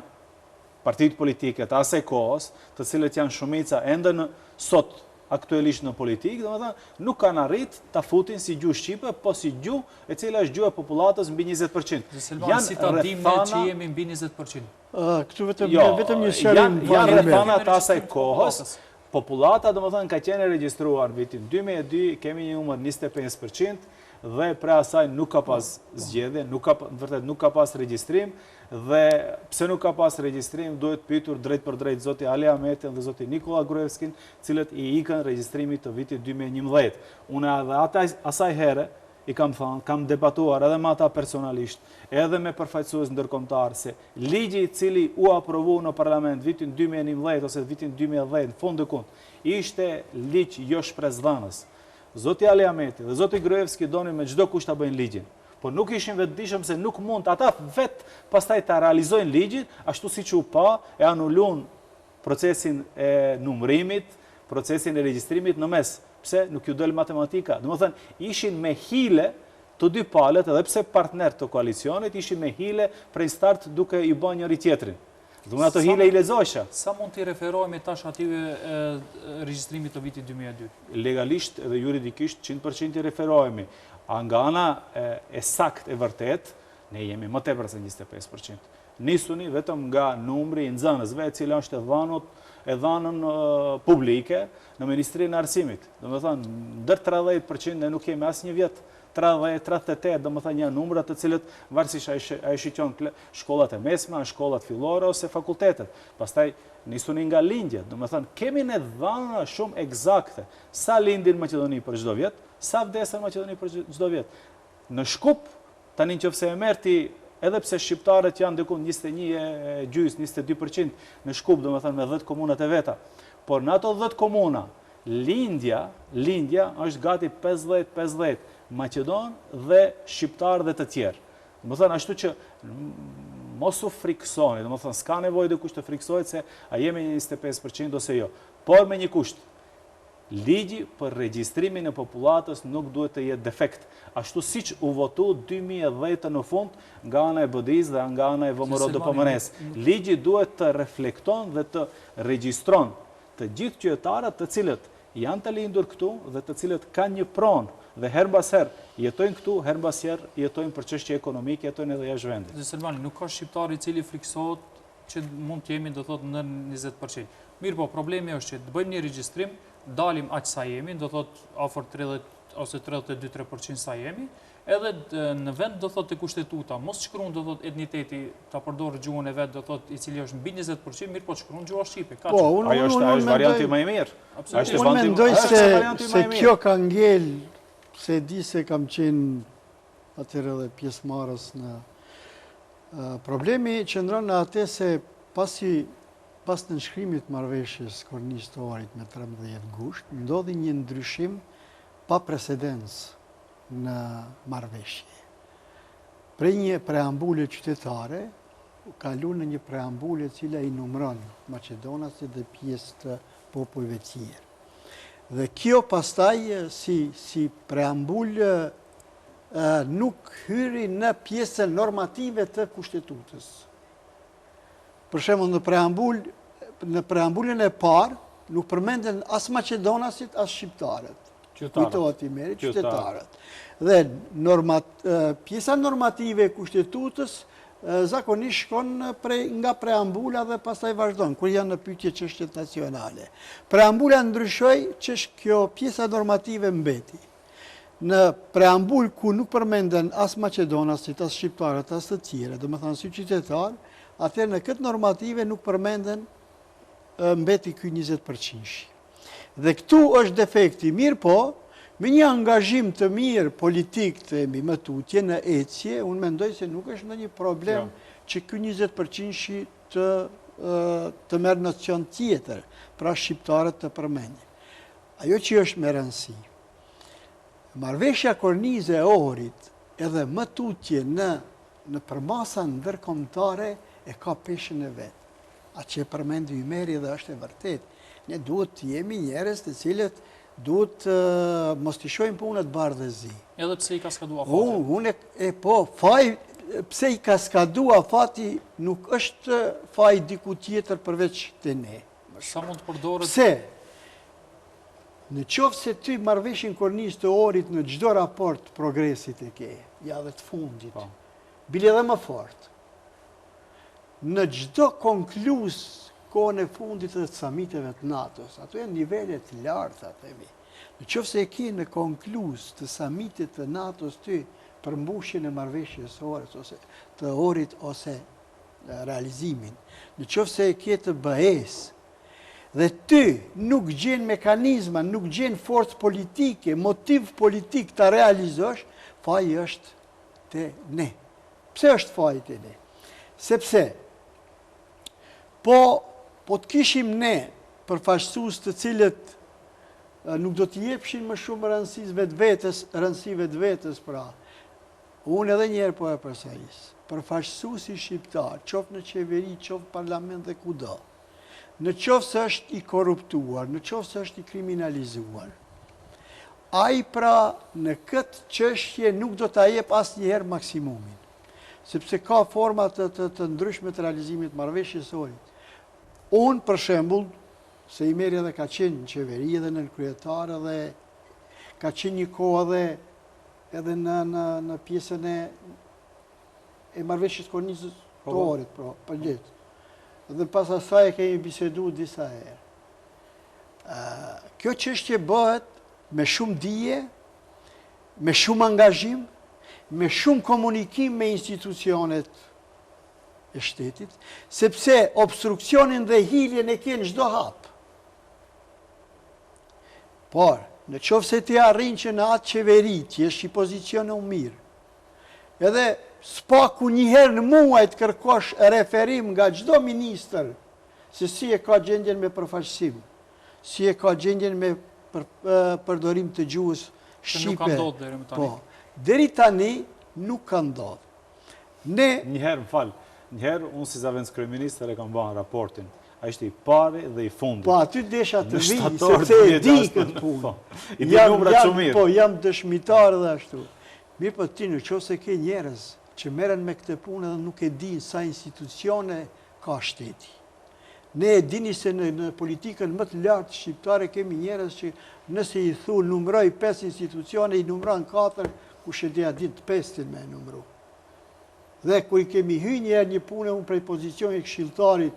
partitë politike të asaj kohës, të cilët janë shumica ende në sot aktualisht në politikë, domethënë nuk kanë arrit ta futin si gjuhë shqipe, po si gjuhë e cila është gjuha e popullatës mbi 20%. Janë si ta dimë që jemi mbi 20%. Këtu vetëm një shërim janë rrethana të asaj kohës. Populata domethënë ka qenë regjistruar vitin 2002, kemi një numër 25% dhe pra asaj nuk ka pas zgjedhje, nuk ka pas regjistrim dhe pse nuk ka pas regjistrim duhet pyetur drejt për drejt zoti Ali Ahmetin dhe zoti Nikola Gruevskin, cilët i ikën regjistrimit të vitit 2011. Unë edhe asaj here i kam thënë, kam debatuar edhe me ata personalisht, edhe me përfaqësues ndërkombëtar se ligji i cili u aprovu në parlament vitin 2011 ose vitin 2010 në fund të kund, ishte ligj jo shpresdhënës. Zoti Ali Ahmeti dhe zoti Gruevski donin me çdo kusht ta bëjnë ligjin, por nuk ishin vetëdijshëm se nuk mund ata vet pastaj ta realizojnë ligjin ashtu siç u pa, e anulun procesin e numërimit, procesin e regjistrimit në mes. Pse nuk ju del matematika? Domethënë ishin me hile të dy palët, edhe pse partner të koalicionit, ishin me hile prej start duke i bën njëri tjetrin. Domethënë ato hile i lexojsha. Sa mund t'i referohemi tash ative regjistrimit të vitit 2002? Legalisht dhe juridikisht 100% i referohemi. A nga ana e sakt e vërtet, ne jemi më tepër se 25%. Nisuni vetëm nga numri i nxënësve, e cila është e dhënur e dhanën publike në Ministrinë e Arsimit. Do më thënë, ndër 30% ne nuk kemi asë një vjetë 30-38, do më thënë një numrat të cilët varësisht a i shqyqon shkollat e mesme, shkollat fillore ose fakultetet. Pastaj nisuni nga lindjet, do më thënë, kemi në dhana shumë egzakte sa lindin Maqedoni për çdo vjet, sa vdesën Maqedoni për çdo vjet. Në Shkup, tani nëse e merr ti, edhe pse shqiptarët janë diku 21,2% në Shkup, do më thënë me 10 komunat e veta, por në ato 10 komuna, lindja është gati 50-50, Maqedon dhe shqiptar dhe të tjerë. Më thënë, ashtu që mos u friksoni, më thënë, s'ka nevojë dhe kusht të friksohet se a jemi 25% ose jo, por me një kusht. Ligji për regjistrimin e popullatës nuk duhet të jetë defekt, ashtu siç u votu 2010 në fund nga ana e BDI-s dhe nga ana e VMRO-DPMN-s. Ligji duhet të reflekton dhe të regjistron të gjithë qytetarët të cilët janë të lindur këtu dhe të cilët kanë një pronë dhe her mbas herë jetojnë këtu, her mbas herë jetojnë për çështje ekonomike, jetojnë edhe jashtë vendit. Dhe Selmani, nuk ka shqiptar i cili friksohet që mund të jemi, do thotë, në 20%. Mirë po, problemi është që të bëjmë një regjistrim, dalim aq sa jemi, do thotë afër 30 ose 32-33% sa jemi, edhe në vend do thotë të kushtetuta, mos shkruan do thotë etniteti, ta përdorë gjuhën e vet, do thotë i cili është mbi 20%, mirë po shkruan gjuha shqipe. Ajo është varianti më i mirë. Unë mendoj se kjo ka ngel, se di se kam qenë atëherë edhe pjesëmarrës në problemi qëndron në atë se pas në nënshkrimit marrëveshjes kornisë me 13 gusht, ndodhi një ndryshim pa precedens në marrëveshje. Prej një preambule qytetare, kalu në një preambule cila i numëron Maqedonasit dhe pjesë të popujve tjerë. Dhe kjo pastaj si preambule nuk hyri në pjesën normative të kushtetutës. Për shembull, në preambulën e parë nuk përmenden as Maqedonasit as shqiptarët. Kujtohet i meri qytetarët. Dhe pjesa normative e kushtetutës zakonisht shkon nga preambula dhe pastaj vazhdon, kur janë në pyetje çështjet nacionale. Preambula ndryshoi që kjo pjesa normative mbeti. Në preambul ku nuk përmenden as Maqedonasit, as shqiptarët, as të tjerë, do të thënë si qytetar, atëherë në këtë normative nuk përmenden mbeti ky 20%. Dhe këtu është defekti, mirë po, me një angazhim të mirë politik të më tutje në ecje, unë mendoj se nuk është ndonjë problem që ky 20% të merr nocion tjetër, pra shqiptarët të përmendin. Ajo që është me rëndësi, marrëveshja kornize e Ohrit edhe më tutje në përmasa ndërkombëtare e ka peshën e vet. Atë që përmendi Ymeri dhe është e vërtet. Ne duhet të jemi njerëz të cilët duhet mos të shohim punët bardhëzi. Edhe pse i ka skadua fati. Pse i ka skadua fati nuk është faj diku tjetër përveç të ne. Sa mund të përdoret? Pse? Në qoftë se ty marrëveshjen kornisë të Ohrit në çdo raport progresit e ke, ja dhe të fundit, bile edhe më fort. Në çdo konkluz kohën e fundit të samiteve të NATO-s, ato janë nivele të larta, themi. Në qoftë se e ke në konkluz të samitit të NATO-s ty për mbushjen e marrëveshjes të Ohrit ose realizimin, në qoftë se e ke të BE-s, dhe ty nuk gjen mekanizma, nuk gjen forcë politike, motiv politik të realizosh, faji është te ne. Pse është faji te ne? Sepse, po të kishim ne përfaqësues të cilët nuk do të jepshin më shumë rëndësi vetvetes, pra. Unë edhe njerë po e përsëris. Përfaqësuesi shqiptar, qoftë në qeveri, qoftë parlament dhe kudo, në qoftë se është i korruptuar, në qoftë se është i kriminalizuar, ai pra në këtë çështje nuk do ta jep asnjëherë maksimumin, sepse ka forma të ndryshme të realizimit të marrëveshjes së Ohrit. Unë, për shembull, se Ymeri edhe ka qenë në qeveri dhe në kryetar dhe ka qenë një kohë edhe në pjesën e marrëveshjes kornisë të Ohrit, për gjithë. dhe pas asaj kemi bisedu disa herë. Kjo çështje bëhet me shumë dije, me shumë angazhim, me shumë komunikim me institucionet e shtetit, sepse obstruksionin dhe hiljen e kjenë çdo hap. Por, në qoftë se ti arrin që në atë qeveri, që jesh i pozicionu mirë, edhe s'paku njëherë në muaj të kërkosh referim nga çdo ministër, se si e ka gjendjen me përfaqësim, si e ka gjendjen me përdorim të gjuhës shqipe. Nuk ka ndodhur deri më tani. Po, deri tani nuk ka ndodhur. Ne Njëherë, më falë, njëherë unë si Zavendës kryeministër e kam bërë raportin. A ishte i pari dhe i fundit. po aty desha të Në vi, shtator sepse e di 2006, këtë punë. po, i di numrat shumë mirë. Po, jam dëshmitar dhe ashtu. Mirë po ti në qoftë se ke njerëz që merren me këtë punë dhe nuk e din sa institucione ka shteti. Ne e dini se në politikën më të lartë shqiptare kemi njerëz që nëse i thu numroj 5 institucione, i numron 4, kush e dia ditë 5 me numru. Dhe kur i kemi hyrë një punë unë prej pozicionit këshilltarit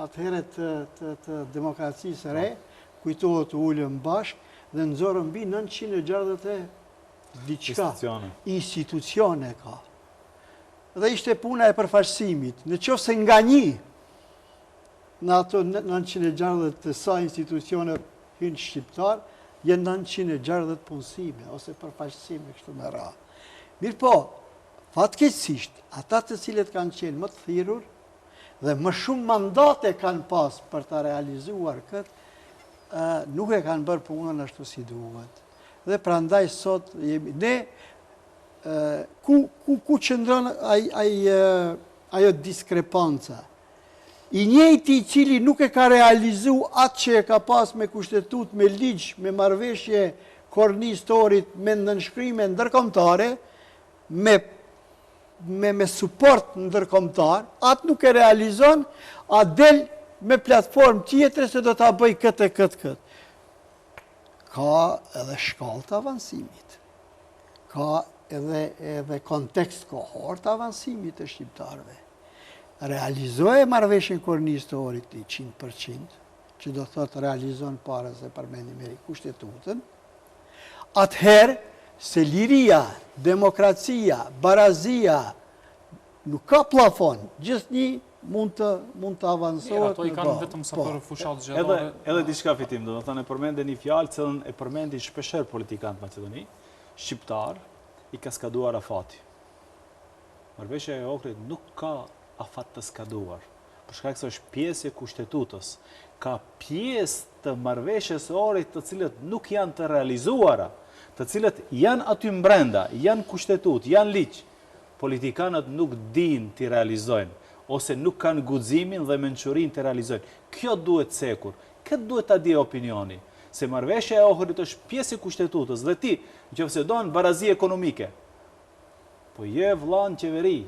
atëherë të demokracisë së re, kujtohet të ullëm bashkë dhe nëzorën mbi 960 diçka institucione ka. Dhe ishte puna e përfaqësimit. Në qoftë se nga një në ato 960 të sa institucione hynë shqiptar, jenë 960 punësime, ose përfaqësime, kështu me ra. Mirë po, fatkeqësisht, ata të cilët kanë qenë më të thirrur dhe më shumë mandate kanë pas për të realizuar këtë, nuk e kanë bërë punën ashtu si duhet. Dhe prandaj sot jemi ne ku qëndron ajo diskrepanca. I njëjti i cili nuk e ka realizu atë që e ka pas me kushtetut, me ligj, me marrëveshje kornistorit, me nënshkrime ndërkombëtare, me suport ndërkombëtar, atë nuk e realizon, a del me platformë tjetër se do ta bëj këtë. Ka edhe shkallë të avansimit. Ka edhe kontekst kohor të avansimit të shqiptarëve. Realizoje marrëveshjen kornistorit i 100%, që do thotë realizon para se përmendim me kushtetutën, atëherë se liria, demokracia, barazia nuk ka plafon, gjithnjë mund të avansohet. Ato i kanë vetëm sa për fushat zgjedhore. Edhe diçka fitim, do të thënë e përmende një fjalë, cilën e përmendi shpeshherë politikantë Maqedoni, shqiptar i ka skaduar afati. Marrëveshja e Ohrit nuk ka afat të skaduar, për shkak se është pjesë e kushtetutës. Ka pjesë të marrëveshjes së Ohrit të cilët nuk janë të realizuara, të cilët janë aty mbrenda, janë kushtetut, janë ligj. Politikanët nuk dinë t'i realizojnë, ose nuk kanë guximin dhe mençurinë të realizojnë. Kjo duhet cekur, këtë duhet ta di opinioni, se marrëveshja e Ohrit është pjesë e kushtetutës dhe ti, nëse do në barazi ekonomike, po je vëlla në qeveri,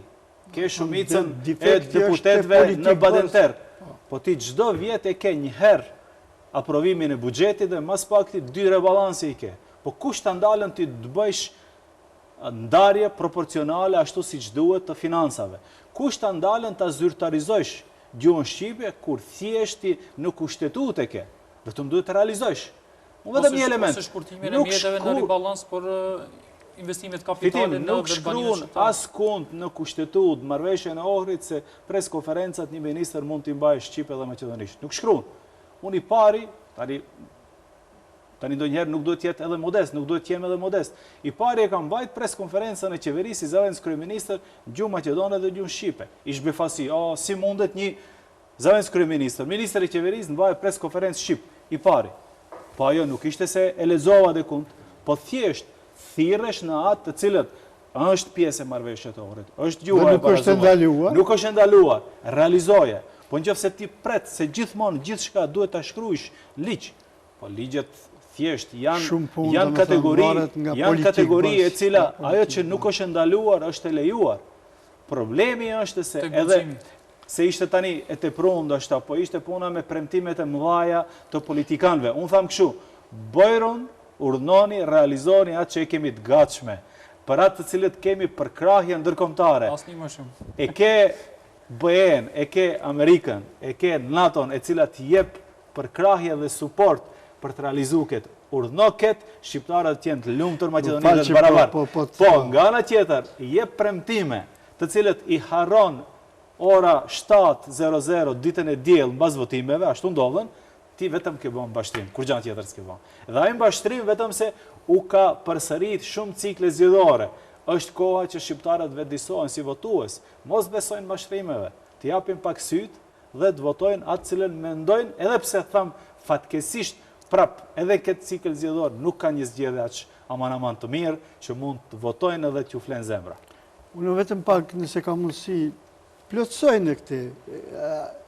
ke shumicën e deputetëve në Badenter, po ti çdo vjet e ke një herë aprovimin e buxhetit dhe mas pakti 2 rebalanse i ke. Po kush ta ndalën ti të bësh ndarje proporcionale ashtu siç duhet të financave? Kush ta ndalën ta zyrtarizojsh gjuhën shqipe kur thjeshti në kushtetut e ke? Vetëm duhet të realizojsh. Unë vetëm një element. Ose shkurtimin e mjeteve në ribalans për investimet kapitale në nuk shkruan askund në kushtetut marrëveshjen e Ohrit se preskonferencat një ministër mund t'i mbajë shqipe dhe maqedonisht. Nuk shkruan. Unë i pari, tani ndonjëherë nuk duhet të jetë edhe modest, nuk duhet të jem edhe modest. I pari e ka mbajt preskonferencën e qeverisë si Zavendës kryeministër gjuhë maqedone dhe gjuhë shqipe. Ish befasi, si mundet një Zavendës kryeministër, ministër i qeverisë mbajë preskonferencë shqip, i pari. Po ajo nuk ishte se e lexova dekund, po thjesht thirresh në atë të cilët është pjesë e marrëveshjes të Ohrit. Është gjuha e barazuar. Nuk është ndaluar. Realizoje. Po nëse ti pret se gjithmonë gjithçka duhet ta shkruash ligj, po ligjet thjesht janë kategori e cila ajo që nuk është ndaluar është e lejuar. Problemi është se edhe se ishte tani e tepruar ndoshta, po ishte puna me premtimet e mëdha të politikanëve. Unë tham kështu, bojron, urdhnoni, realizoni atë që e kemi të gatshme, për atë të cilët kemi për krahje ndërkombëtare. Asnjë më shumë. E ke BE-n, e ke Amerikën, e ke NATO-n, e cilat jep për krahje dhe suport për të realizuar këtë. Urdhno këtë, shqiptarët të jenë të lumtur Maqedoni dhe të barabartë. Po, nga ana tjetër, jep premtime, të cilët i harron ora 7:00 ditën e diell mbas votimeve, ashtu ndodhen, ti vetëm ke bën mbashtrim, kur gjë tjetër s'ke bën. Dhe ai mbashtrim vetëm se u ka përsërit shumë cikle zgjedhore. Është koha që shqiptarët vetëdijsohen si votues, mos besojnë mbashtrimeve, të japin pak syt dhe të votojnë atë cilën mendojnë, edhe pse tham fatkesisht prap, edhe këtë cikël zgjedhor nuk ka një zgjedhje aq aman të mirë që mund të votojnë edhe t'ju flen zemra. Unë vetëm pak nëse ka mundësi plotësoj në këtë.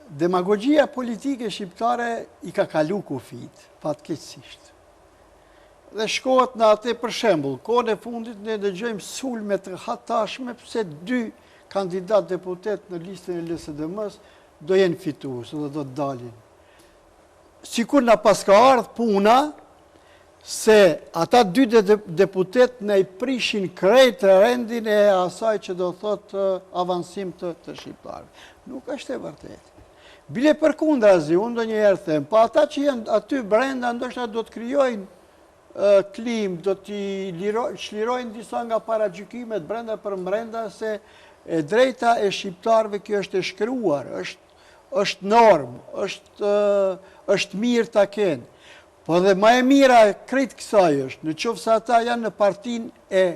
Demagogjia politike shqiptare i ka kalu kufit, fatkeqësisht. Dhe shkohet në atë për shembull, kohën e fundit ne dëgjojmë sulme të hatashme pse 2 kandidat deputet në listën e LSDM-s do jenë fitues dhe do të dalin. Sikur na paska ardhur puna se ata 2 deputet në i prishin krejt rendin e asaj që do thot avancim të shqiptarëve. Nuk është e vërtetë. Bile përkundrazi, unë do njëherë them, pa ata që janë aty brenda ndoshta do të krijojnë klim, do t'i shlirojnë disa nga paragjykimet brenda për brenda se e drejta e shqiptarëve kjo është e shkruar, është normë, është mirë ta kenë. Po dhe ma e mira krejt kësaj është, në qoftë se ata janë në partinë e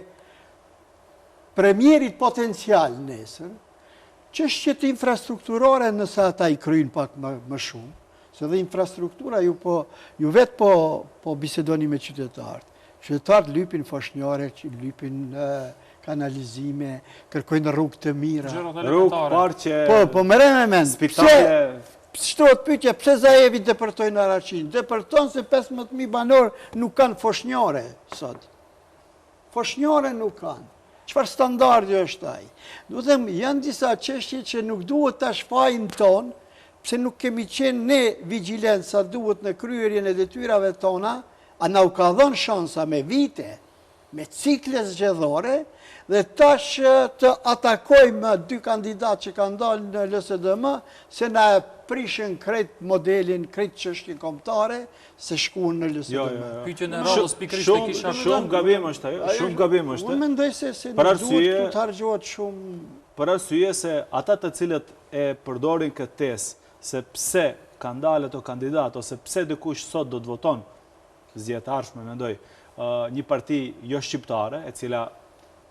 premierit potencial nesër, çështjet infrastrukturore nëse ata i kryjnë pak më shumë, se dhe infrastruktura ju vetë po bisedoni me qytetarët. Qytetarët lypin foshnjare, lypin kanalizime, kërkojnë rrugë të mira. Rrugë parqe, Po më rënë me mend. spitale. Shtrohet pyetja pse Zaevi depërtojnë Araçin? Depërton se 15.000 banor nuk kanë foshnjare sot. Foshnjare nuk kanë. Çfarë standardi është ai? Do të them, janë disa çështje që nuk duhet ta shfajnë ton, pse nuk kemi qenë ne vigjilencë sa duhet në kryerjen e detyrave tona, a na u ka dhënë shansa me vite, me cikle zgjedhore, dhe tash të atakojmë 2 kandidat që kanë dalë në LSDM, se na prishën krejt modelin, krejt çështje kombëtare, se shkuan në LSDM. Pyetjen e radhës pikërisht e kisha Shumë gabim është ajo, shumë gabim është. Unë mendoj se nuk duhet këtu të harxhohet shumë. Për arsye se ata të cilët e përdorin këtë tesë, se pse kanë dalë ato kandidat, ose pse dikush sot do të voton, zgjedhtarshme mendoj, një parti jo shqiptare, e cila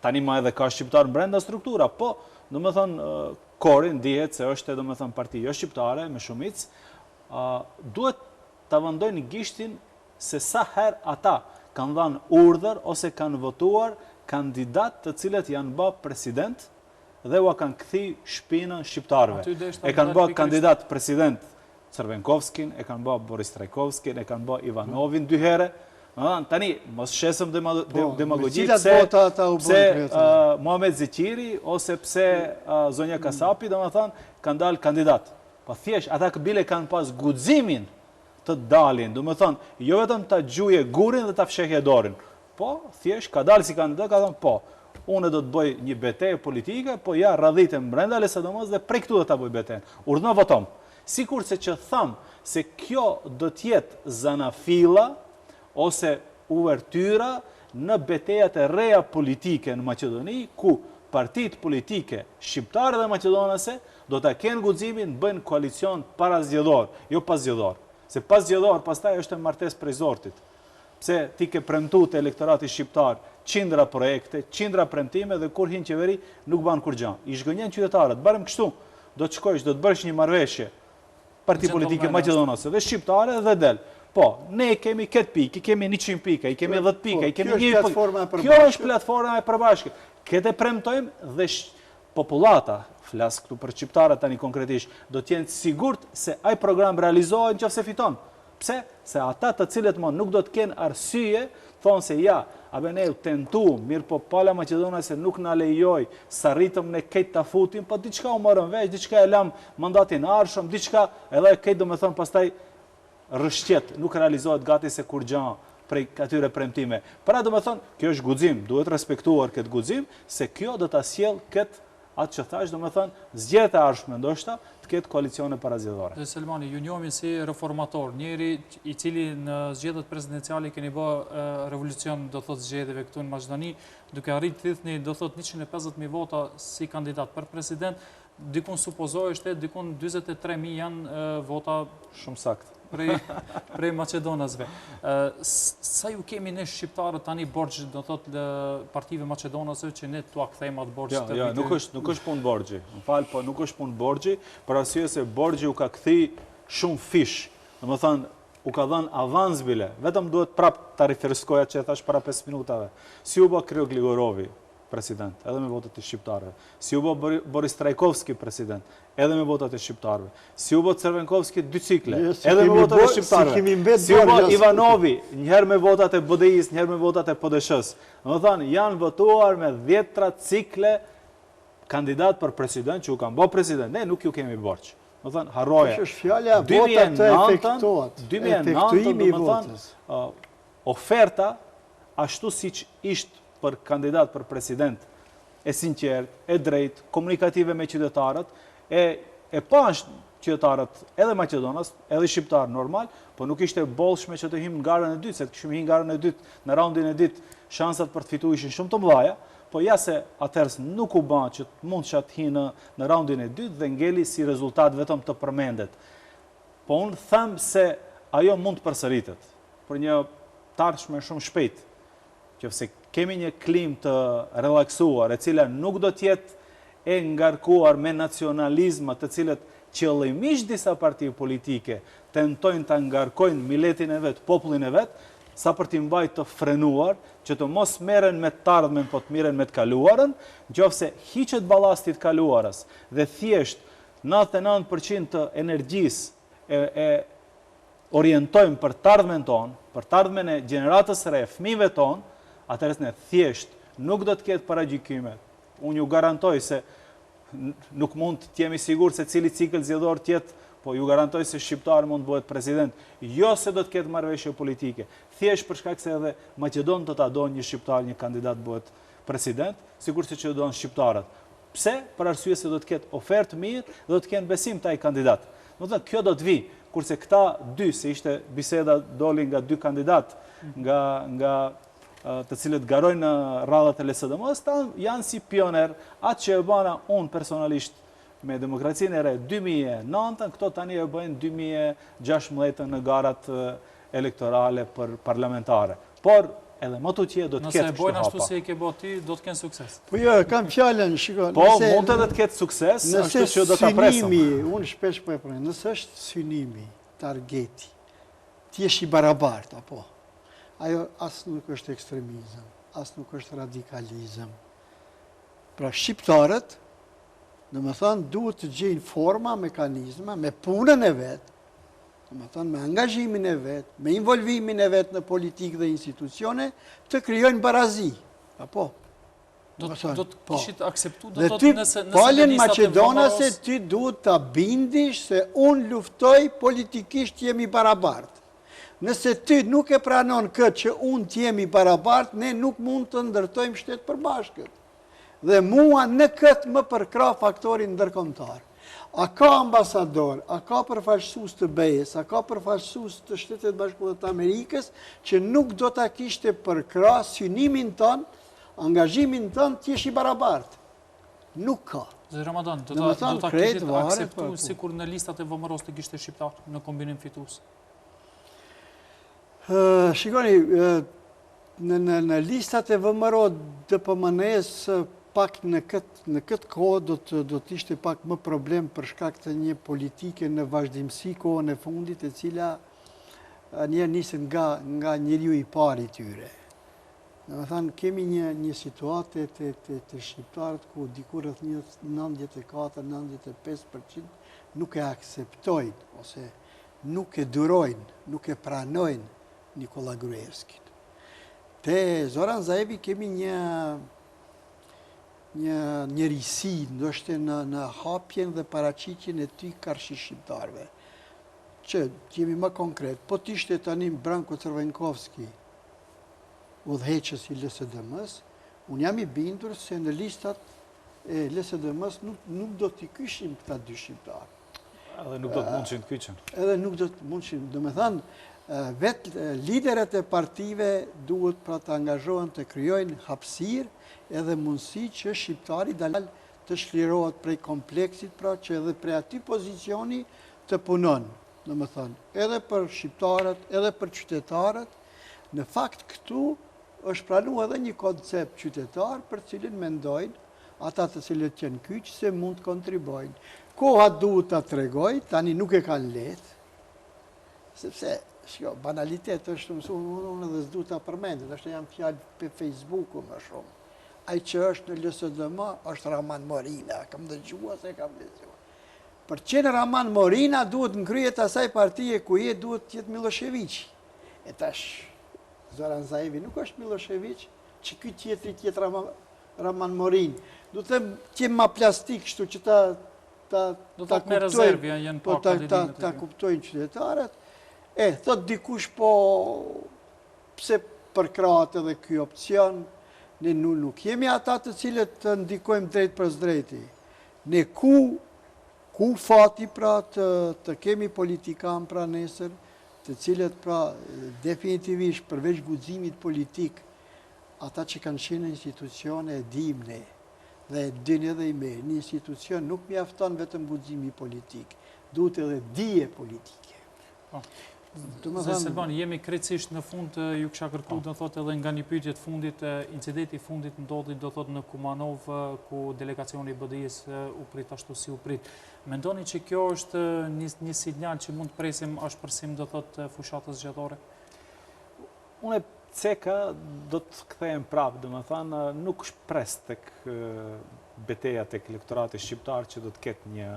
tani më edhe ka shqiptar brenda struktura, po, do më thënë, Kori ndihet se është do më thënë parti jo shqiptare, me shumicë, duhet të vendojnë gishtin se sa herë ata kanë dhënë urdhër ose kanë votuar kandidat të cilët janë bë president dhe u kanë kthi shpinën shqiptarëve. E kanë bë kandidat president Crvenkovskin, e kanë bë Boris Trajkovskin, e kanë bë Ivanovin 2 herë. Tani, mos shesëm demagogji pse Muhamet Zeqiri ose pse Zonja Kasapi, do më thënë, kanë dalë kandidat. Po thjesht, ata bile kanë pas guximin të dalin, do më thënë, jo vetëm ta gjuje gurin dhe ta fshehje dorin. Po, thjesht, ka dalë si kandidat, ka thënë, po, unë do të bëj një betejë politike, po ja radhitëm brenda LSDM-s dhe prej këtu do ta bëj betejën. Urdhno votom. Sikurse që tham se kjo do të jetë zanafilla ose uvertyra në betejat e reja politike në Maqedoni, ku partitë politike shqiptare dhe maqedonase do ta kenë guximin të bëjnë koalicion parazgjedhor, jo pasgjedhor. Se pasgjedhor pastaj është e martesë prej Zortit. Pse ti ke premtuar te elektorati shqiptar qindra projekte, qindra premtime dhe kur hin qeveri nuk ban kur gjë. I zhgënjen qytetarët, barem kështu, do të shkojsh, do të bësh një marrëveshje parti politike maqedonase dhe shqiptare dhe del. Po, ne kemi këtë pikë, kemi 100 pika, i kemi 10 pika, i kemi 1 pikë. Kjo është platforma e përbashkët. Këtë premtojmë dhe popullata, flas këtu për shqiptarët tani konkretisht, do të jenë sigurt se ai program realizohet nëse fiton. Pse? Se ata të cilët nuk do të kenë arsye, thonë se ja, abe ne u tentu, mirë po pala Maqedonase nuk na lejoj, sa rritëm ne këtë ta futim, po diçka u morën veç, diçka e lam mandatin arshëm, diçka edhe këtë do me thonë pastaj rëshqet, nuk realizohet gati se kur gja prej atyre premtime. Pra do me thonë, kjo është guxim, duhet respektuar këtë guxim, se kjo do ta sjell këtë atë që thash, do me thënë, zgjedhjet e ardhshme ndoshta të ketë koalicione parazgjedhore. Dhe Selmani, ju njohemi si reformator, njeri i cili në zgjedhjet presidenciale keni bë revolucion, do thotë zgjedhjeve këtu në Maqedoni, duke arrit thithni, do thotë 150.000 vota si kandidat për president, dikun supozoj është dikun 43.000 janë vota Shumë sakt. prej Macedonasve. Sa ju kemi ne shqiptarët tani borxh, do thotë partive macedonase që ne tua kthejmë atë borxh të Jo, nuk është punë borxhi. Më fal, po nuk është punë borxhi, për arsye se borxhi u ka kthy shumë fish. Domethënë, u ka dhënë avans bile. Vetëm duhet prap ta rifreskoja që e thash para 5 minutave. Si u bë Kryo Gligorovi president, edhe me votat e shqiptarëve. Si u bë Boris Trajkovski president, edhe me votat e shqiptarëve. Si u bë Cervenkovski 2 cikle, edhe me votat e shqiptarëve. Si u bë Ivanovi, njëherë me votat e BDI-s, njëherë me votat e PDSH-s. Domethënë, janë votuar me 10 cikle kandidat për president që u kanë bë president. Ne nuk ju kemi borxh. Domethënë, harroje. Është fjala votat të efektuohet. 2009, domethënë, oferta ashtu siç ishte për kandidat për president, e sinqert, e drejt, komunikative me qytetarët, e pash qytetarët edhe Maqedonas, edhe shqiptarë normal, po nuk ishte bollshme që të him në garën e dytë, se të kishim hin garën e dytë në raundin e dytë, shansat për të fituar ishin shumë të mëdha, po ja se atëherë nuk u bën që mund që të hinë në raundin e dytë dhe ngeli si rezultat vetëm të përmendet. Po unë them se ajo mund të përsëritet për një tarshme shumë shpejt, që kemi një klim të relaksuar, e cila nuk do tjetë e ngarkuar me nacionalizma të cilët qëllimisht disa parti politike tentojnë të ngarkojnë miletin e vetë, popullin e vetë, sa për t'i mbajtë të frenuar, që të mos meren me të ardhmen, po të miren me të kaluarën, nëse hiqet ballastit kaluarës dhe thjesht 99% të energjisë e orientojmë për të ardhmen tonë, për të ardhmen e gjeneratës re, fëmijëve tonë, atëherë ne thjesht nuk do të ketë paragjykime. Unë ju garantoj se nuk mund të jemi sigur se cili cikël zgjedhor tjetë, po ju garantoj se shqiptar mund të bëhet president. Jo se do të ketë marrëveshje politike, thjesht për shkak se edhe Maqedoni do ta donë një shqiptar, një kandidat bëhet president, sikur se që do donë shqiptarët. Pse? Për arsye se do të ketë ofertë mirë dhe do të kenë besim të ai kandidat. Do të thotë kjo do të vi, kurse këta dy, se ishte biseda doli nga 2 kandidat, nga të cilët garojnë në radhat e LSDM-s, janë si pioner, atë që e bëna unë personalisht me demokracinë e re 2009, këto tani e bëjnë 2016 në garat elektorale për parlamentare. Por edhe më tutje do të ketë kështu hapa. Nëse e bojnë ashtu si e ke bë ti, do të kenë sukses. Po jo, kam fjalën, shiko. Po, mund edhe të ketë sukses, ashtu që do ta presim. Unë shpesh po e them, nëse është synimi, targeti, ti je i barabartë apo ajo asë nuk është ekstremizëm, asë nuk është radikalizëm. Pra shqiptarët, dhe më thënë, duhet të gjejnë forma, mekanizma, me punën e vetë, dhe më thënë, me angazhimin e vetë, me involvimin e vetë në politikë dhe institucione, të kryojnë barazi. Apo? Do të kishit akseptu, do dhe të ty, nëse palën Maqedonase, ty duhet të bindish se unë luftoj politikisht jemi barabartë. Nëse ty nuk e pranon këtë që unë t'jemi barabartë, ne nuk mund të ndërtojmë shtetë përbashkët. Dhe mua në këtë më përkra faktorin ndërkombëtar. A ka ambasador, a ka përfaqësues të BE-s, a ka përfaqësues të Shtetet Bashkuara të Amerikës që nuk do ta kishte përkra synimin ton, angazhimin ton t'jesh i barabartë. Nuk ka. Zë Ramadan, do ta kishit akseptu sikur në listat e VMRO-s të kishte shqiptar në kombinim fitues. Shikoni, në listat e VMRO DPMN-s pak në këtë kohë do të ishte pak më problem për shkak të një politike në vazhdimsi kohën e fundit e cila njerë nisën nga njeriu i pari tyre. Në më thanë, kemi një situatë të shqiptarët ku dikur rreth 94-95% nuk e akseptojnë ose nuk e durojnë, nuk e pranojnë Nikola Gruevskit. Te Zoran Zaevi kemi një risi, ndoshte në hapjen dhe paraqitjen e ty karshi shqiptarve. Që jemi më konkret, po t'ishte tani Branko Crvenkovski, udhëheqës i LSDM-s, unë jam i bindur se në listat e LSDM-s nuk do t'i kyshim këta dy shqiptarë. Edhe nuk do të mundshin të kyçen. Edhe nuk do të mundshin, do me thënë, vetë liderët e partive duhet pra të angazhohen të kryojnë hapësirë edhe mundësi që shqiptari dalë të shlirohet prej kompleksit, pra që edhe prej aty pozicioni të punon, do me thënë, edhe për shqiptarët, edhe për qytetarët. Në fakt këtu është pranu edhe një koncept qytetar për cilin mendojnë ata të cilët qenë kyç se mund të kontribojnë. Koha duhet të tregoj, tani nuk e kanë letë, sepse banalitet është unë edhe s'du të përmendit, është jam fjallë për Facebooku më shumë. Ai që është në LSDM është Raman Morina, kam dëgjua se kam dëgjua. Për qenë Raman Morina duhet në kryet asaj partije ku duhet tjetë Milošević. E tash, Zoran Zaevi nuk është Milošević, që ky tjetë Raman Morin. Du të tjemë ma plastik, shtu që ta kuptojnë qytetarët. Thot dikush po, pse përkratë edhe ky opcion, ne nuk jemi ata të cilët të ndikojmë drejt për drejti. Ne ku fati pra të kemi politikan pra nesër, të cilët pra definitivisht përveç guximit politik, ata që kanë qenë në institucione e dim ne, dhe dini edhe i me, një institucion nuk mjafton vetëm guximi politik, duhet edhe dije politike. Zë Selman, jemi krejtësisht në fund, ju kësha kërku, do thotë edhe nga një pyetje të fundit, incidenti fundit ndodhi, do thotë në Kumanov, ku delegacioni i BDI-s u prit ashtu si u prit. Mendoni që kjo është një sinjal që mund të presim ashpërsim, do thotë, fushatës zgjedhore? Unë ceka do të kthehem prapë, do më thanë, nuk shpres tek beteja tek elektorati shqiptar që do të ketë një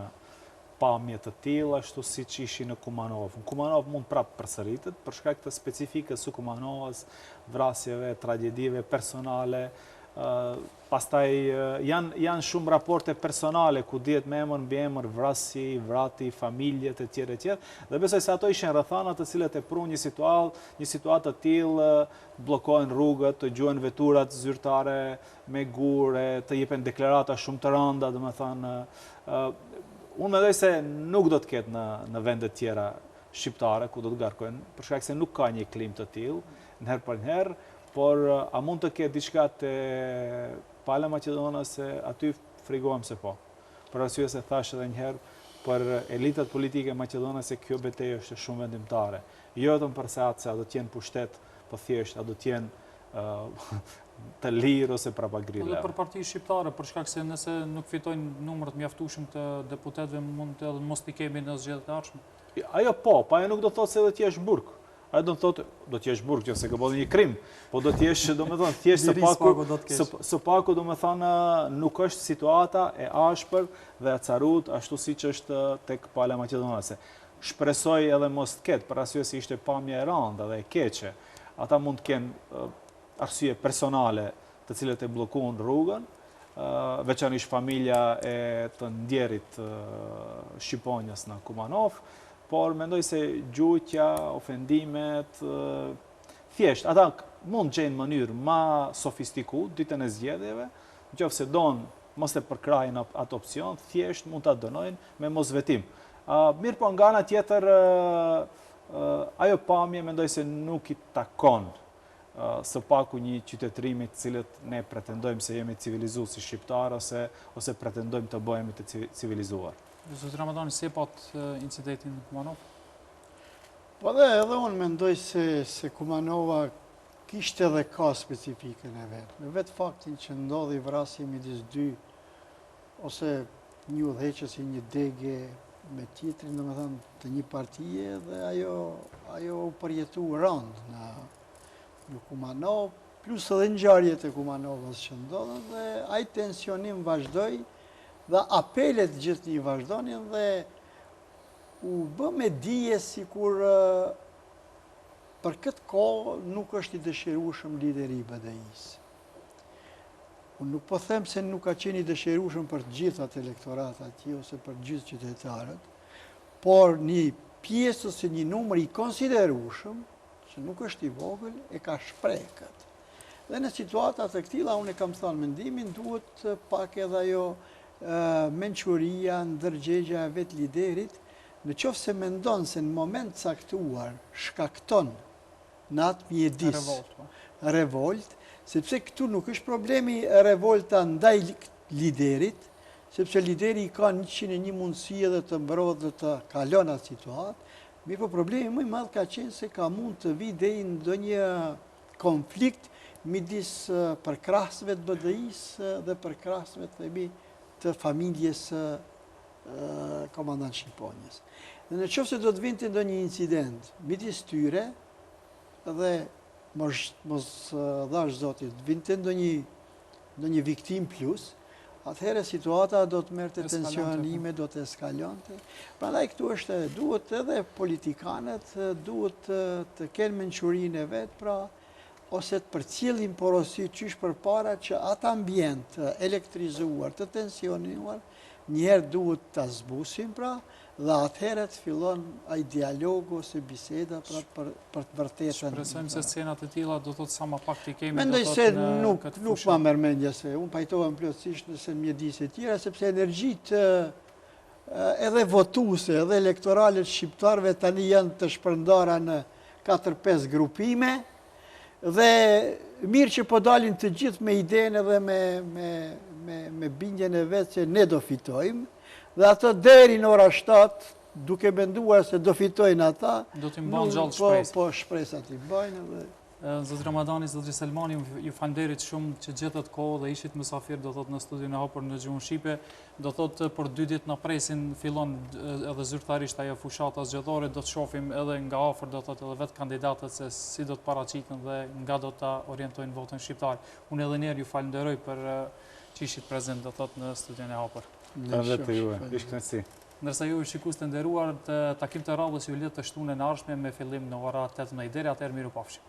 pamje të tilla ashtu siç ishin në Kumanov. Në Kumanov mund prapë përsëritet për shkak të specifikës së Kumanovës, vrasjeve, tragedive personale. Pastaj janë shumë raporte personale ku dihet me emër mbi emër vrasi, vrati, familjet e tjera e tjera. Dhe besoj se ato ishin rrethana të cilët e prunë një situatë të tillë, bllokojnë rrugët, të gjuhen veturat zyrtare me gure, të jepen deklarata shumë të rënda, domethënë unë mendoj se nuk do të ketë në vendet tjera shqiptare ku do të garkojnë, për shkak se nuk ka një klim të tillë, njëherë për njëherë, por a mund të ketë diçka te Pala Maqedona se aty frigohem se po. Për arsye se thash edhe njëherë, për elitat politike maqedone se kjo betejë është shumë vendimtare. Jo vetëm për se atë se a do t'jenë pushtet, po thjesht a do t'jenë të lirë ose prapagrile. Edhe për parti shqiptare, për shkak se nëse nuk fitojnë numrat mjaftueshëm të deputetëve, mund të edhe mos t'i kemi në zgjedhjet e ardhshme. Ajo po, ajo nuk do të thotë se do t'jesh burg. Ajo do të thotë do t'jesh burg, që se ka bërë një krim, po do t'jesh, domethënë, thjesht së paku domethënë nuk është situata e ashpër dhe e carut ashtu siç është tek Pala Maqedonase. Shpresoj edhe mos të ketë, për arsye se ishte pamje e rëndë dhe e keqe. Ata mund të kenë arsye personale të cilët e bllokuan rrugën, veçanërisht familja e të ndjerit shqiponjës në Kumanov, por mendoj se gjujtja, ofendimet, thjesht, ata mund gjejnë mënyrë ma sofistiku ditën e zgjedhjeve, nëse donë mos e përkrajnë atë opcion, thjesht mund ta dënojnë me mosvetim. Mirë po nga ana tjetër, ajo pamje mendoj se nuk i takon së paku një qytetërimi të cilët ne pretendojmë se jemi civilizuar si shqiptar ose pretendojmë të bëhemi të civilizuar. Zoti Ramadani, si e pat incidentin në Kumanov? Po dhe edhe unë mendoj se Kumanova kishte edhe ka specifikën e vetë. Në vetë faktin që ndodhi vrasje midis dy, ose një udhëheqës i një dege me tjetrin, domethënë të një partije, dhe ajo u përjetu rënd në Kumanov, plus edhe ngjarjet e Kumanovës që ndodhen, dhe ai tensionim vazhdoi dhe apelet gjithë një vazhdonin dhe u bë me dije si kur për këtë kohë nuk është i dëshirueshëm lideri i BDI-s. Unë nuk po them se nuk ka qenë i dëshirueshëm për të gjithat elektorat atje ose për gjithë qytetarët, por një pjesë ose një numër i konsiderueshëm, që nuk është i vogël, e ka shpreh këtë. Dhe në situatat e këtilla, unë e kam thënë mendimin, duhet pak edhe ajo mençuria, ndërgjegja e vetë liderit, në qoftë se mendon se në moment caktuar shkakton në atë mjedis revolt, sepse këtu nuk është problemi revolta ndaj liderit, sepse lideri ka 101 mundësi edhe të mbrodh dhe të kalon atë situatë, mirë po problemi më i madh ka qenë se ka mund të vi deri në ndonjë konflikt midis përkrahësve të BDI-së dhe përkrahësve të familjes komandant Shqiponjës. Dhe në qoftë se do të vinte ndonjë incident midis tyre dhe mos dhash zotit, vinte ndonjë viktim plus, atëherë situata do të merrte tensionime, do të eskalonte. Prandaj këtu është, duhet edhe politikanët, duhet të kenë mençurinë e vet, pra ose të përcjellin porosi qysh përpara që atë ambient elektrizuar, të tensionuar, njëherë duhet ta zbusin pra, dhe atëherë të fillon ai dialogu ose biseda për të vërtetën. Shpresojmë se scenat e tilla do thotë sa më pak t'i kemi. Mendoj se nuk ma merr mendje se unë pajtohem plotësisht nëse mjedise tjera, sepse energjitë edhe votuese, edhe elektorale të shqiptarëve tani janë të shpërndara në 4-5 grupime, dhe mirë që po dalin të gjithë me idenë dhe me bindjen e vetë që ne do fitojmë, dhe ato deri në ora 7, duke menduar se do fitojnë ata, do t'i mbajnë gjallë shpresë. Po shpresat i mbajnë dhe... Zotri Ramadani, Zotri Selmani, ju falenderit shumë që gjetët kohë dhe ishit mysafir, do thot në studion e hapur në gjuhën shqipe, do thot për 2 ditë në presin fillon edhe zyrtarisht ajo fushata zgjedhore, do të shohim edhe nga afër, do thot edhe vetë kandidatët se si do të paraqiten dhe nga do ta orientojnë votën shqiptar. Unë edhe njerë ju falenderoj për që ishit prezent, do thot në studion e hapur. Ndërsa ju shikues të nderuar, takim të radhës ju lidh të shtunën e ardhshme me fillim në ora 18 deri atëherë miru pafshim.